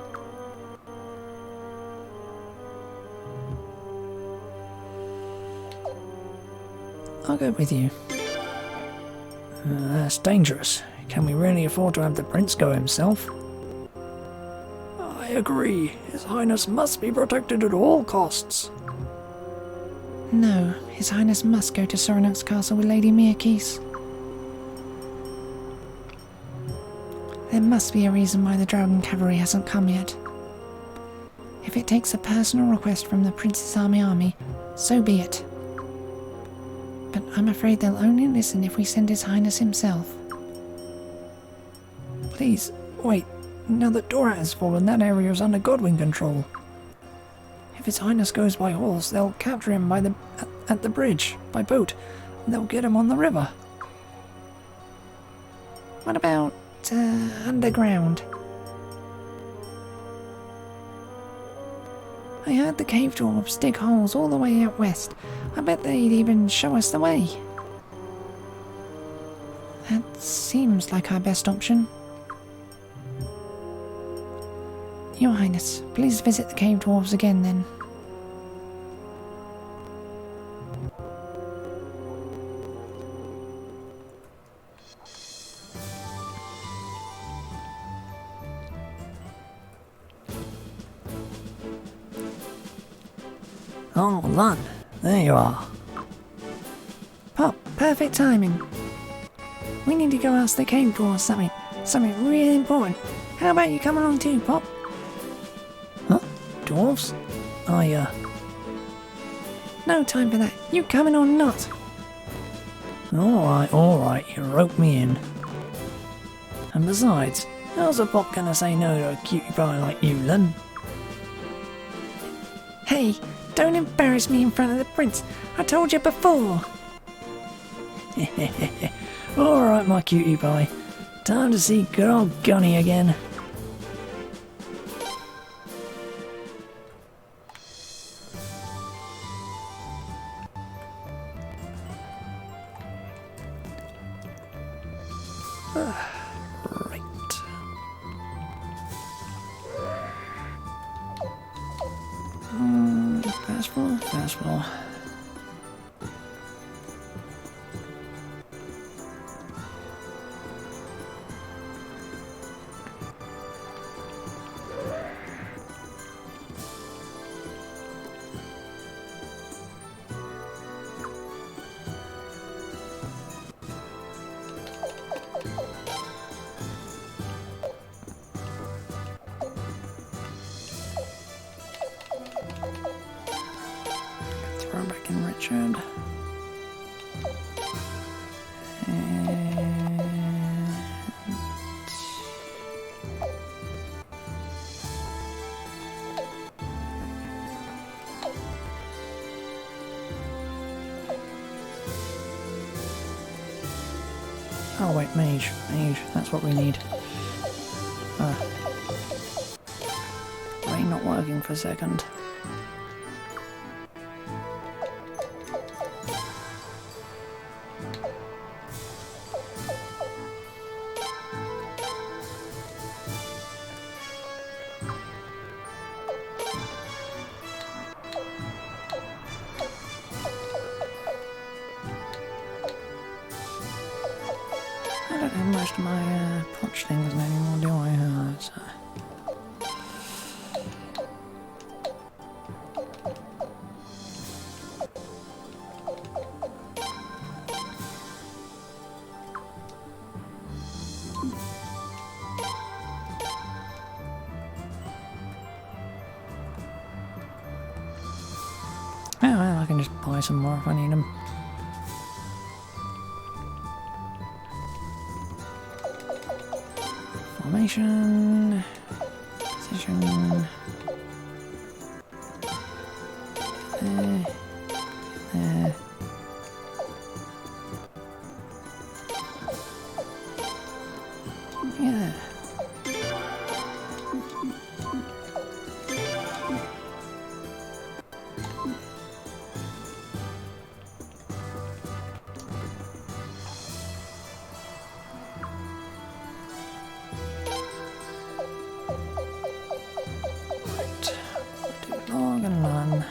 I'll go with you. That's dangerous. Can we really afford to have the Prince go himself? I agree. His Highness must be protected at all costs. No, His Highness must go to Surinuk's castle with Lady Mirkees. There must be a reason why the Dragon Cavalry hasn't come yet. If it takes a personal request from the Prince's army, so be it. But I'm afraid they'll only listen if we send His Highness himself. Please, wait. Now that Dorat has fallen, that area is under Godwin control. If His Highness goes by horse, they'll capture him at the bridge, by boat, and they'll get him on the river. What about, underground? I heard the cave dwarves dig holes all the way out west. I bet they'd even show us the way. That seems like our best option. Your Highness, please visit the cave dwarves again then. Oh, Lon, there you are. Pop, perfect timing. We need to go ask the cave for something really important. How about you come along too, Pop? Huh? Dwarves? No time for that. You coming or not? Alright, you rope me in. And besides, how's a Pop gonna say no to a cutie pie like you, Len? Hey, don't embarrass me in front of the prince. I told you before. Alright, my cutie pie. Time to see good old Gunny again. Right. Fast floor. Throw back in Richard. Oh wait, mage, that's what we need. Brain not working for a second. I don't have most of my potch things anymore, do I? So. Oh well, I can just buy some more if I need them. Formation, position, there. Yeah. Log and run.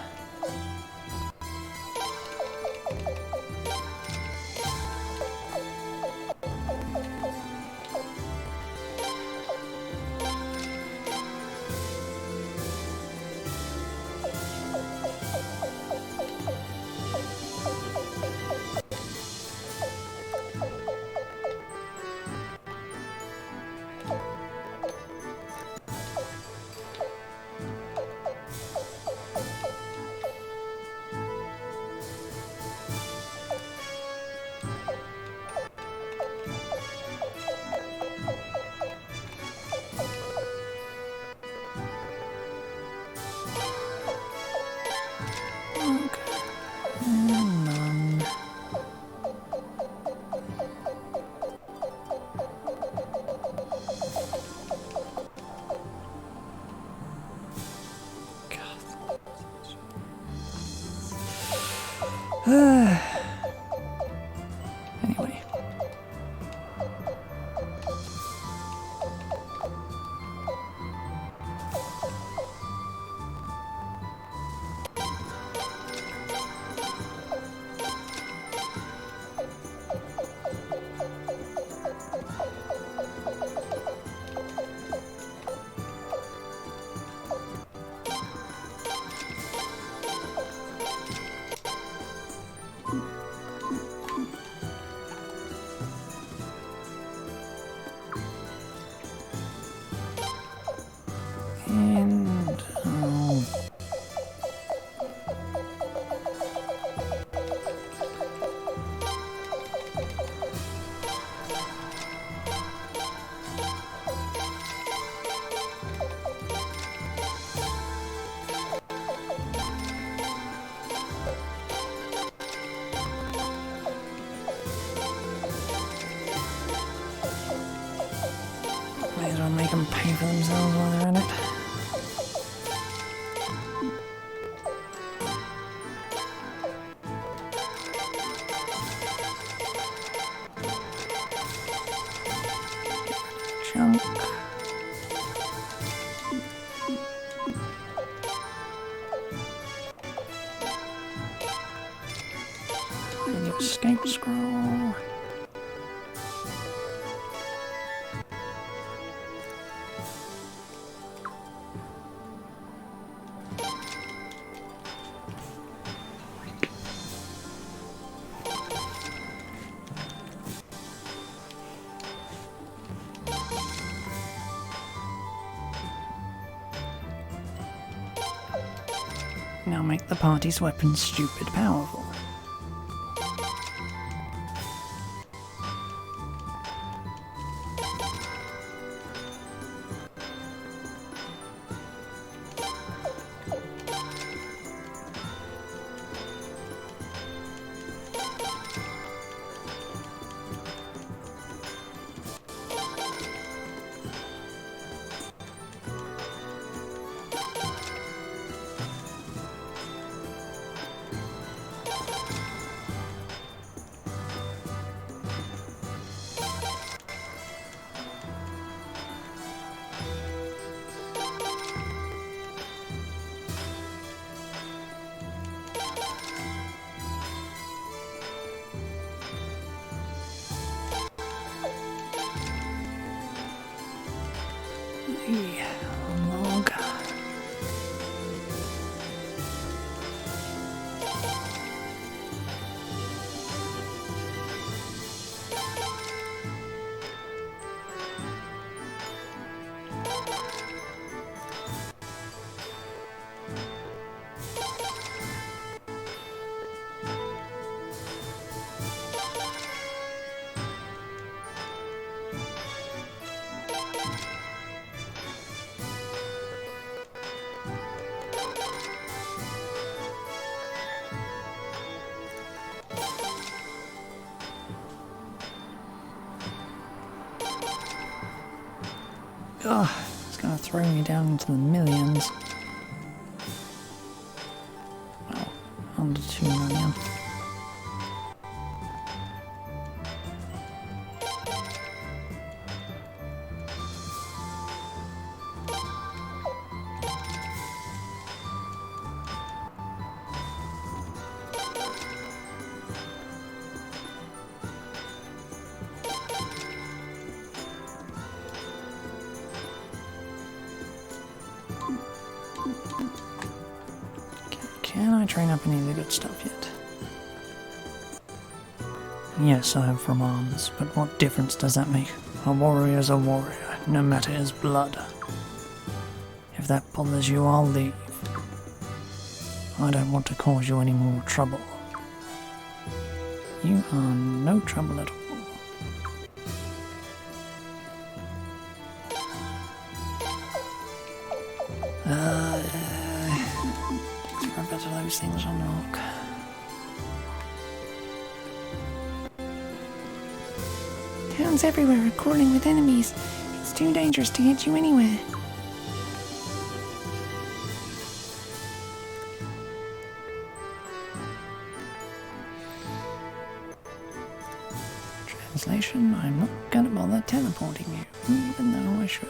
Anyway. can pay for themselves while they're in it. Junk. And your escape scroll. Now make the party's weapons stupid powerful. Log. Ugh, it's gonna throw me down into the millions. Well, under 2 million. Can I train up any of the good stuff yet? Yes, I have from arms, but what difference does that make? A warrior's a warrior, no matter his blood. If that bothers you, I'll leave. I don't want to cause you any more trouble. You are no trouble at all. Takes forever to those things unlock. Towns everywhere are crawling with enemies. It's too dangerous to get you anywhere. Translation, I'm not gonna bother teleporting you, even though I should.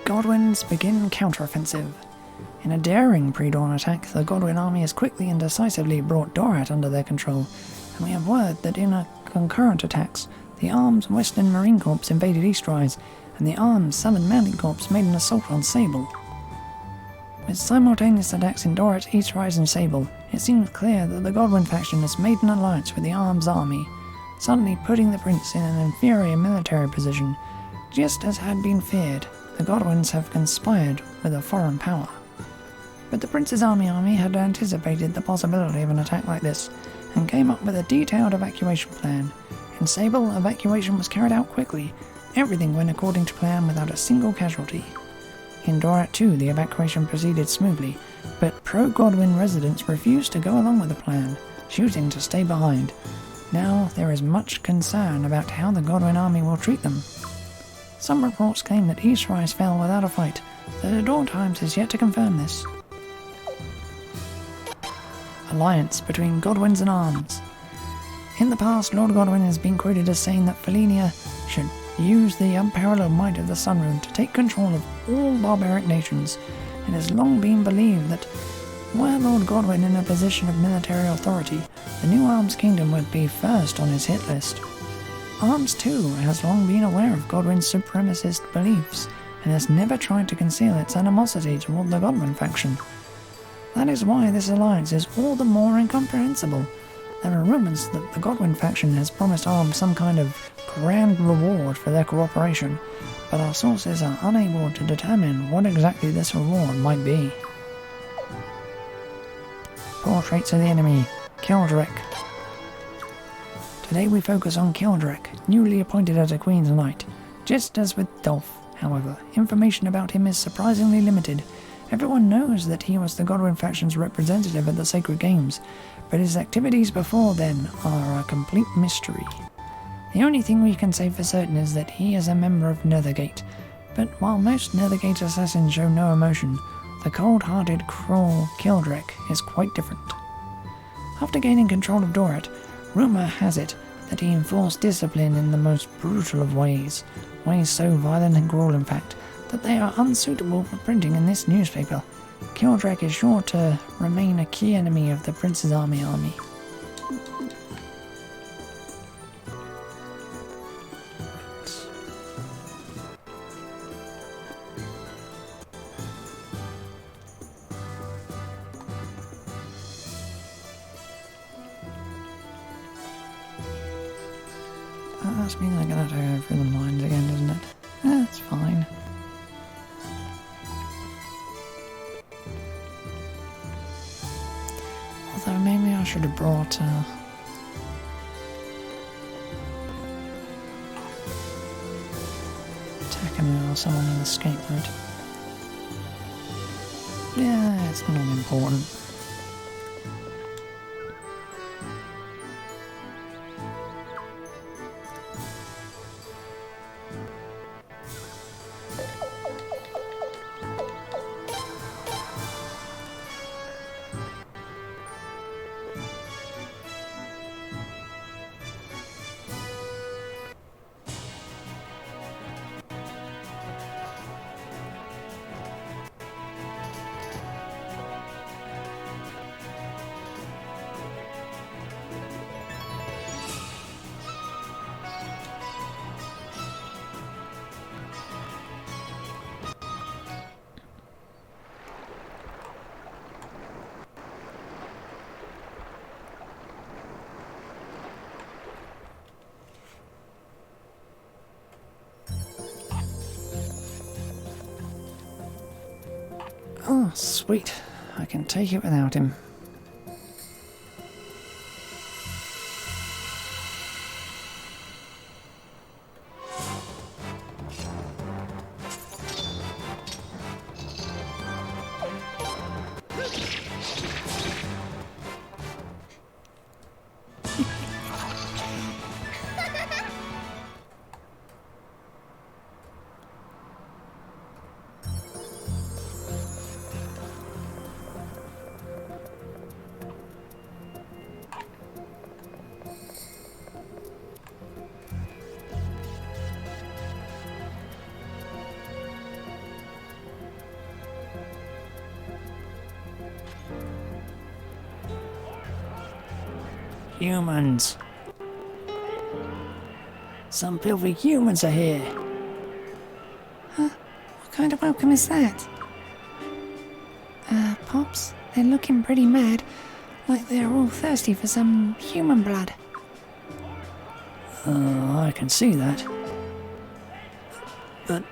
Godwins begin counteroffensive. In a daring pre-dawn attack, the Godwin army has quickly and decisively brought Dorat under their control, and we have word that in a concurrent attacks, the Arms Western Marine Corps invaded Eastrise, and the Arms Southern Mountain Corps made an assault on Sable. With simultaneous attacks in Dorat, Eastrise and Sable, it seems clear that the Godwin faction has made an alliance with the Arms army, suddenly putting the prince in an inferior military position. Just as had been feared, the Godwins have conspired with a foreign power. But the prince's army had anticipated the possibility of an attack like this, and came up with a detailed evacuation plan. In Sable, evacuation was carried out quickly, Everything went according to plan without a single casualty. In Dorat too, the evacuation proceeded smoothly, but pro-Godwin residents refused to go along with the plan, choosing to stay behind. Now there is much concern about how the Godwin army will treat them. Some reports claim that Eastrise fell without a fight, though the Dawn Times has yet to confirm this. Alliance between Godwins and Arms. In the past, Lord Godwin has been quoted as saying that Felenia should use the unparalleled might of the Sun Rune to take control of all barbaric nations. It has long been believed that were Lord Godwin in a position of military authority, the new Arms Kingdom would be first on his hit list. Arms too has long been aware of Godwin's supremacist beliefs and has never tried to conceal its animosity toward the Godwin faction. That is why this alliance is all the more incomprehensible. There are rumours that the Godwin faction has promised Arms some kind of grand reward for their cooperation, but our sources are unable to determine what exactly this reward might be. Portraits of the enemy. Kildrick. Today we focus on Kildrick, newly appointed as a Queen's Knight. Just as with Dolph, however, information about him is surprisingly limited. Everyone knows that he was the Godwin faction's representative at the Sacred Games, but his activities before then are a complete mystery. The only thing we can say for certain is that he is a member of Nethergate, but while most Nethergate assassins show no emotion, the cold-hearted, cruel Kildrick is quite different. After gaining control of Dorat, rumour has it that he enforced discipline in the most brutal of ways so violent and cruel in fact, that they are unsuitable for printing in this newspaper. Kildrick is sure to remain a key enemy of the Prince's army. That's mean I'm gonna have to go through the mines again, doesn't it? That's fine. Although maybe I should have brought Takano or someone in the escape route. Yeah, it's not important. Oh, sweet. I can take it without him. Humans. Some filthy humans are here. Huh? What kind of welcome is that? Pops, they're looking pretty mad, like they're all thirsty for some human blood. I can see that. But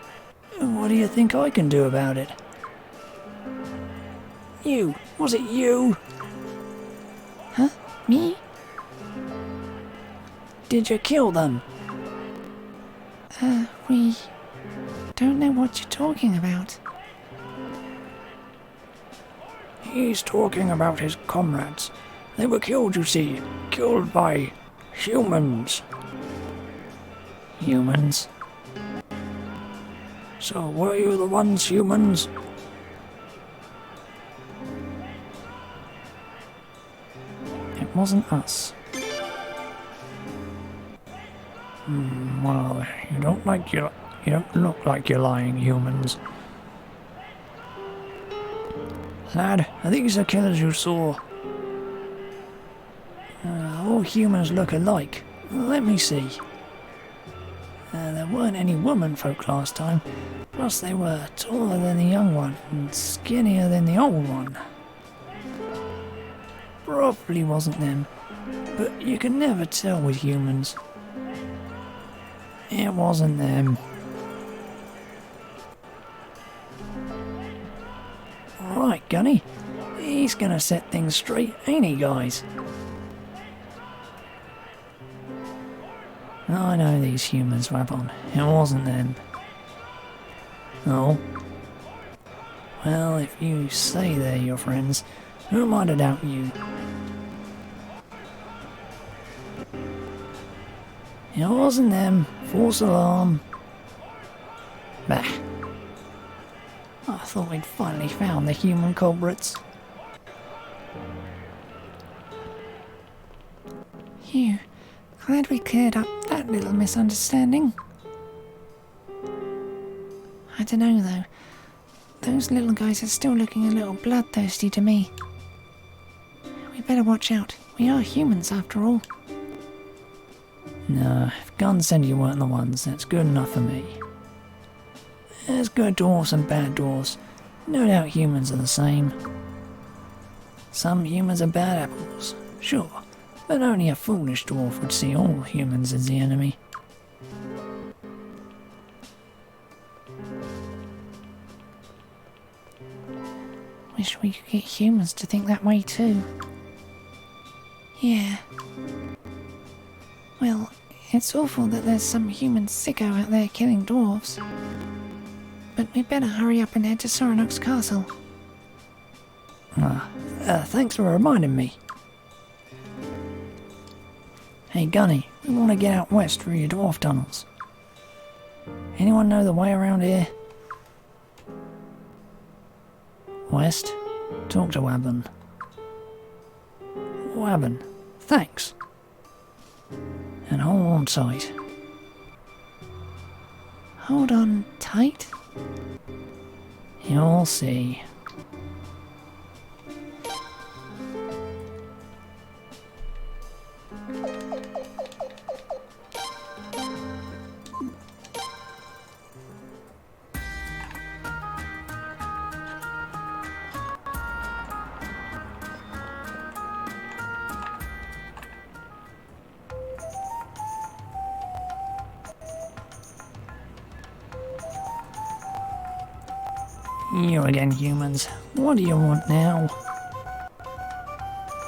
what do you think I can do about it? You! Was it you? Huh? Me? Did you kill them? We don't know what you're talking about. He's talking about his comrades. They were killed, you see. Killed by humans. Humans? So were you the ones, humans? It wasn't us. Well, you don't look like you're lying, humans. Lad, are these the killers you saw? All humans look alike. Let me see. There weren't any woman folk last time. Plus they were taller than the young one and skinnier than the old one. Probably wasn't them, but you can never tell with humans. It wasn't them. Right, Gunny. He's gonna set things straight, ain't he, guys? I know these humans, Wabon. It wasn't them. Oh. Well, if you say they're your friends, who am I to doubt you? It wasn't them. False alarm. Bah. I thought we'd finally found the human culprits. Phew. Glad we cleared up that little misunderstanding. I don't know though. Those little guys are still looking a little bloodthirsty to me. We better watch out. We are humans after all. No, if Gunn said you weren't the ones, that's good enough for me. There's good dwarfs and bad dwarfs. No doubt humans are the same. Some humans are bad apples, sure, but only a foolish dwarf would see all humans as the enemy. Wish we could get humans to think that way too. Yeah. Well, it's awful that there's some human sicko out there killing dwarves. But we better hurry up and head to Soranox Castle. Thanks for reminding me. Hey Gunny, we want to get out west through your dwarf tunnels. Anyone know the way around here? West? Talk to Wabon. Wabon, thanks. And hold on tight. Hold on tight? You'll see. You again, humans. What do you want now?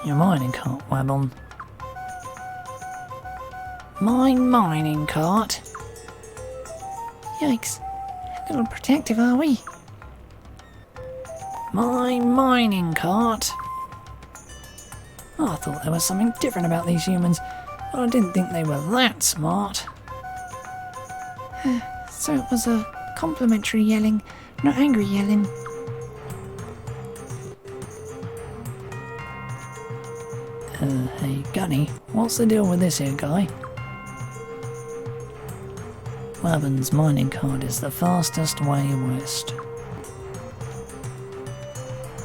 Your mining cart, Wabon. My mining cart? Yikes. A little protective, are we? My mining cart? Oh, I thought there was something different about these humans, but I didn't think they were that smart. So it was a complimentary yelling, not angry yelling. Hey Gunny, what's the deal with this here guy? Wabon's mining cart is the fastest way west.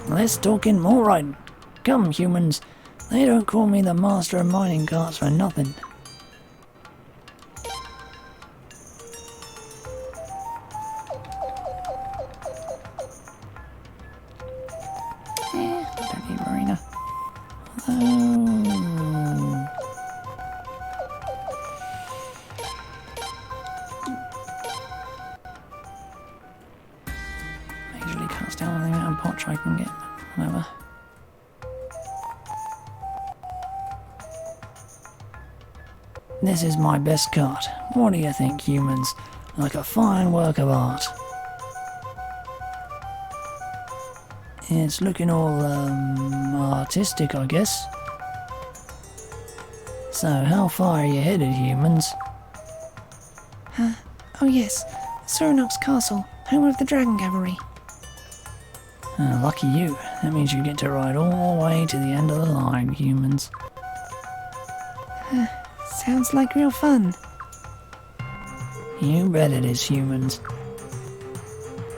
Let's talk in more riding. Come humans, they don't call me the master of mining carts for nothing. I don't need Marina. Usually cuts down the amount of potch I can get, whatever. This is my best cart. What do you think, humans? like a fine work of art. It's looking all, artistic, I guess. So, how far are you headed, humans? Oh yes, Surinok's castle, home of the Dragon Cavalry. Lucky you. That means you get to ride all the way to the end of the line, humans. Sounds like real fun. You bet it is, humans.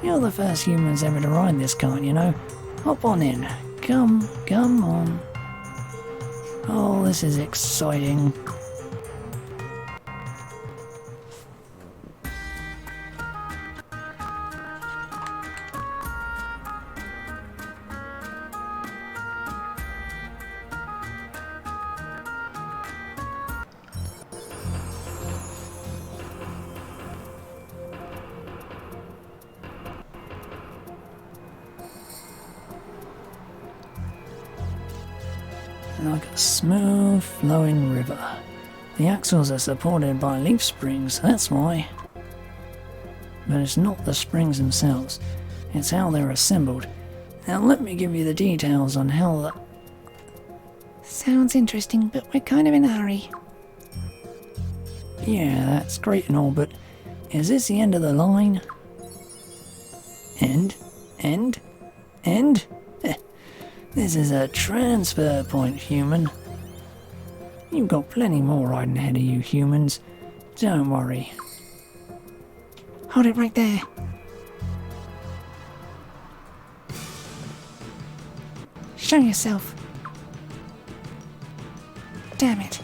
You're the first humans ever to ride this cart, you know. Hop on in. Come on. Oh, this is exciting. Like a smooth flowing river. The axles are supported by leaf springs, that's why. But it's not the springs themselves, it's how they're assembled. Now let me give you the details on how the... Sounds interesting, but we're kind of in a hurry. Yeah, that's great and all, but is this the end of the line? End? This is a transfer point, human. You've got plenty more riding ahead of you, humans. Don't worry. Hold it right there. Show yourself. Damn it.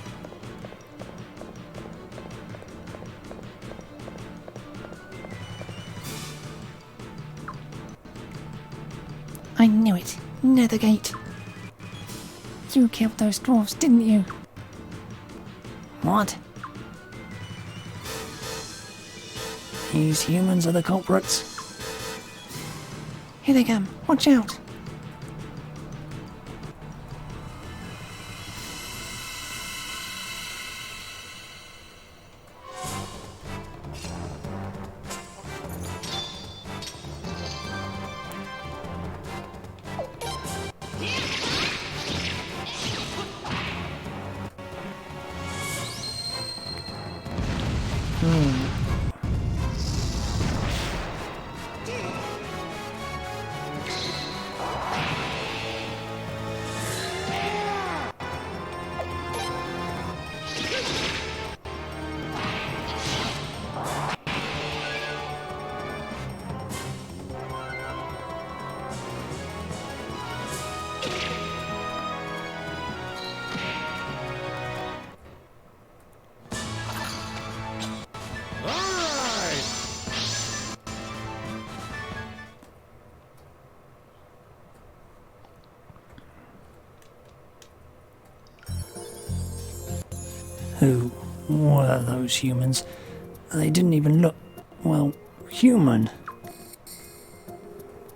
I knew it. Nethergate. You killed those dwarves, didn't you? What? These humans are the culprits? Here they come. Watch out. Who were those humans? They didn't even look, well, human.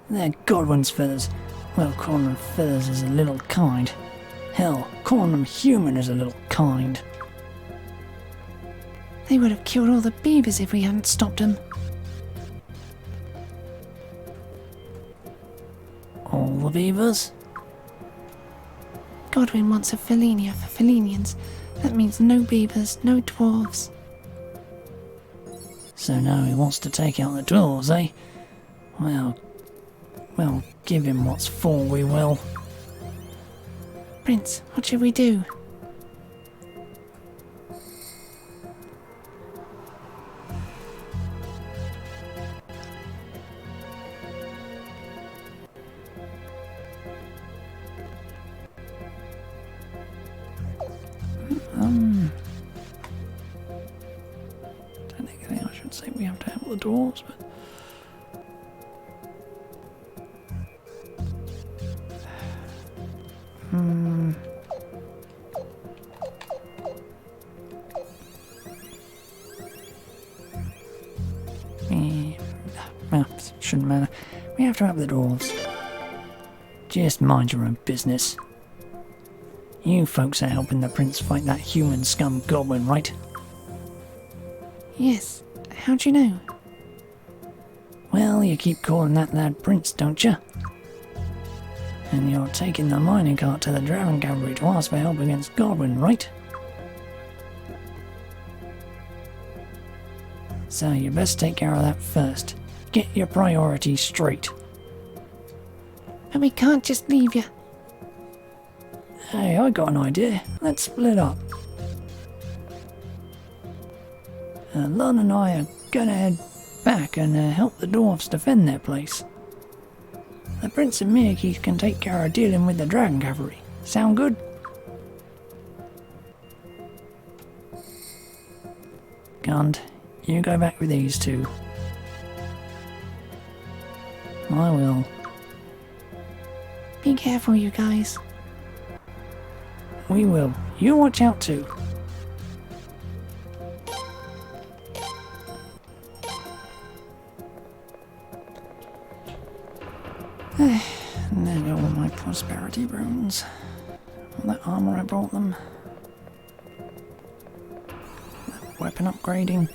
They're Godwin's feathers. Well, calling them feathers is a little kind. Hell, calling them human is a little kind. They would have killed all the beavers if we hadn't stopped them. All the beavers? Godwin wants a Felinia for Felinians. That means no beavers, no dwarves. So now he wants to take out the dwarves, eh? Well, give him what's for, we will. Prince, what should we do? Technically I should say we have to help the dwarves, but... Well, shouldn't matter. We have to help the dwarves. Just mind your own business. You folks are helping the prince fight that human scum goblin, right? Yes, How'd you know? Well, you keep calling that lad Prince, don't you? And you're taking the mining cart to the Dragon Cavalry to ask for help against Godwin, right? So you best take care of that first. Get your priorities straight. But we can't just leave you. Hey, I got an idea. Let's split up. Lon and I are gonna head back and help the dwarves defend their place. The Prince and Miyaki can take care of dealing with the Dragon Cavalry. Sound good? Gund, you go back with these two. I will. Be careful, you guys. We will. You watch out too. And there go all my prosperity runes. All that armor I brought them. That weapon upgrading.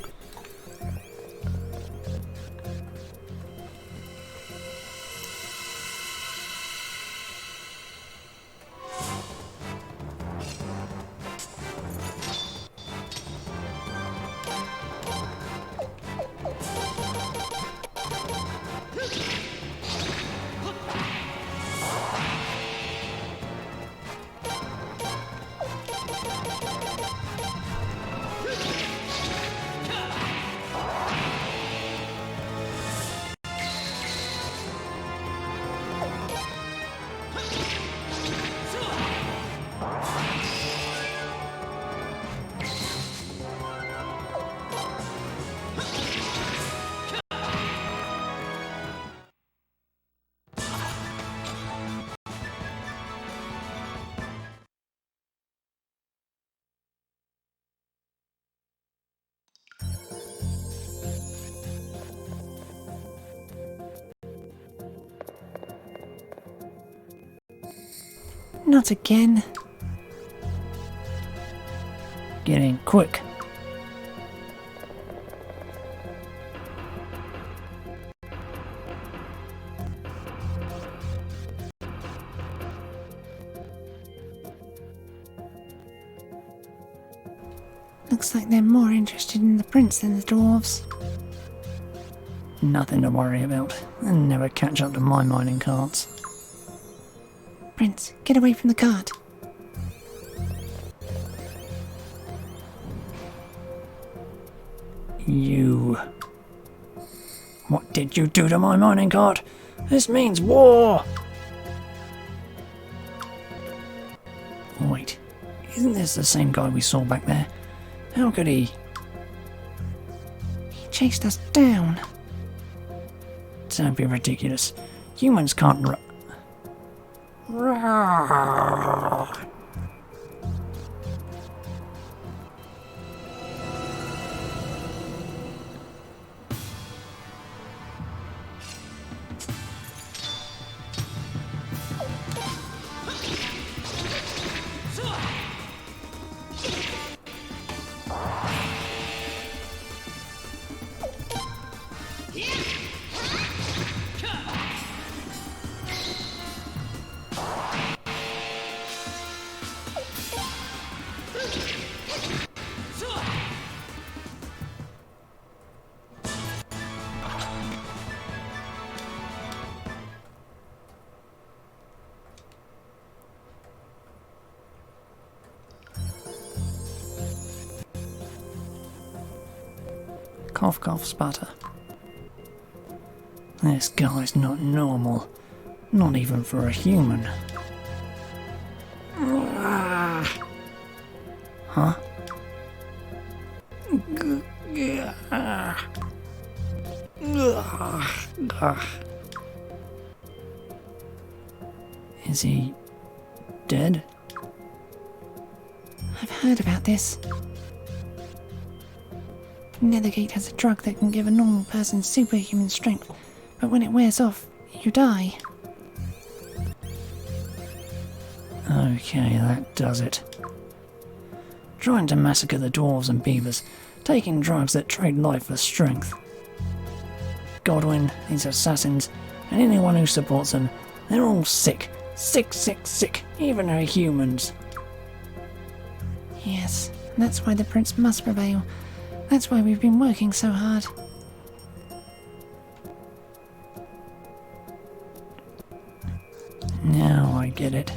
Not again. Get in quick. Looks like they're more interested in the prince than the dwarves. Nothing to worry about. They'll never catch up to my mining carts. Prince, get away from the cart. You... What did you do to my mining cart? This means war! Wait, isn't this the same guy we saw back there? How could he... He chased us down. Don't be ridiculous. Humans can't run. Cough, cough, sputter. This guy's not normal. Not even for a human. Huh? Is he dead? I've heard about this. Nethergate has a drug that can give a normal person superhuman strength, but when it wears off, you die. Okay, that does it. Trying to massacre the dwarves and beavers, taking drugs that trade life for strength. Godwin, these assassins, and anyone who supports them, they're all sick. Sick, sick, sick, even our humans. Yes, that's why the prince must prevail. That's why we've been working so hard. Now I get it.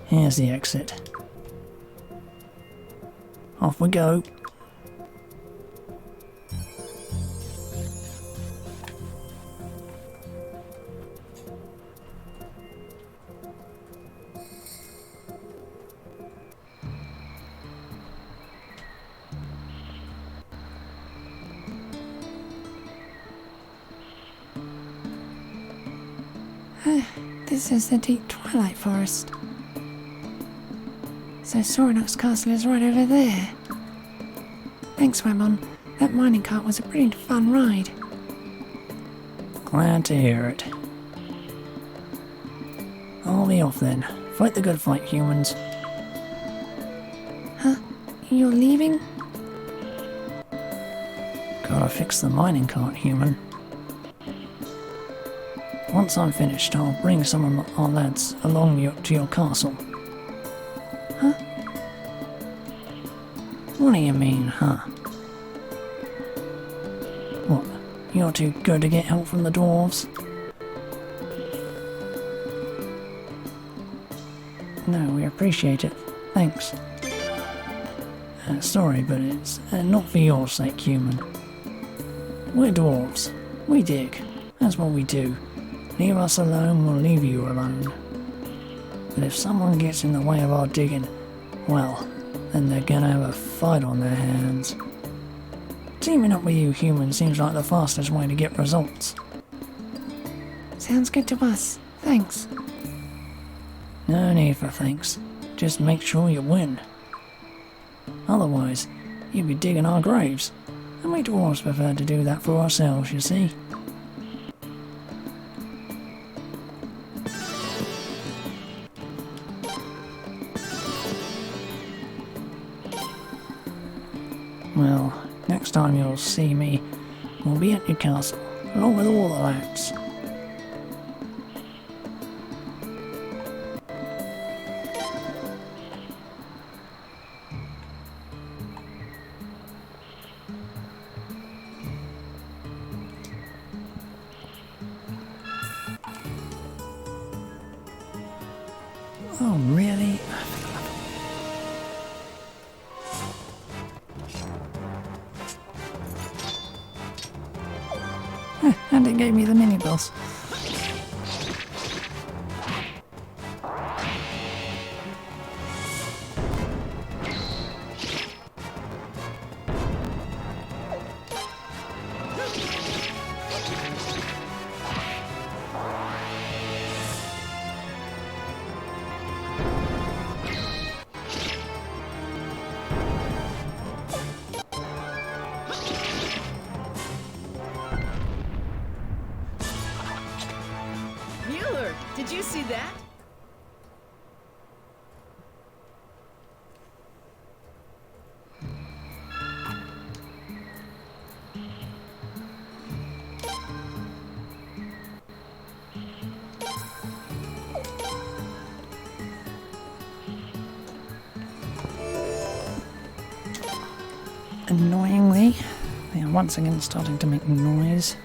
Here's the exit. Off we go. This is the deep twilight forest. So Sorinox Castle is right over there. Thanks, Webon. That mining cart was a pretty fun ride. Glad to hear it. I'll be off then. Fight the good fight, humans. Huh? You're leaving? Gotta fix the mining cart, human. Once I'm finished, I'll bring some of our lads along to your castle. Huh? What do you mean, huh? What? You're too good to get help from the dwarves? No, we appreciate it. Thanks. Sorry, but it's not for your sake, human. We're dwarves. We dig. That's what we do. Leave us alone, we'll leave you alone. But if someone gets in the way of our digging, well, then they're gonna have a fight on their hands. Teaming up with you humans seems like the fastest way to get results. Sounds good to us. Thanks. No need for thanks. Just make sure you win. Otherwise, you'd be digging our graves. And we dwarves prefer to do that for ourselves, you see. Well, next time you'll see me, we'll be at your castle, along with all the lads. Oh, really? And it gave me the mini boss. Mueller, did you see that? Annoyingly, they are once again starting to make noise.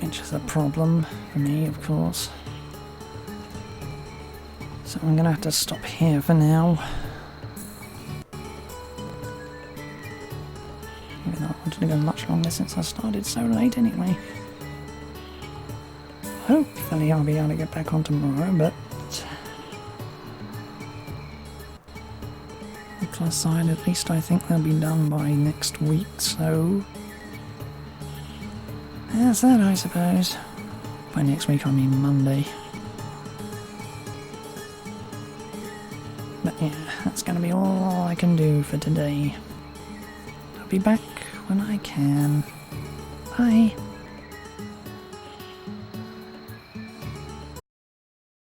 Which is a problem for me, of course. So I'm gonna have to stop here for now. Even though I wanted to go much longer since I started so late anyway. Hopefully I'll be able to get back on tomorrow, but the plus side, at least I think they'll be done by next week, so that's that, I suppose. By next week I mean Monday. But yeah, that's gonna be all I can do for today. I'll be back when I can. Bye.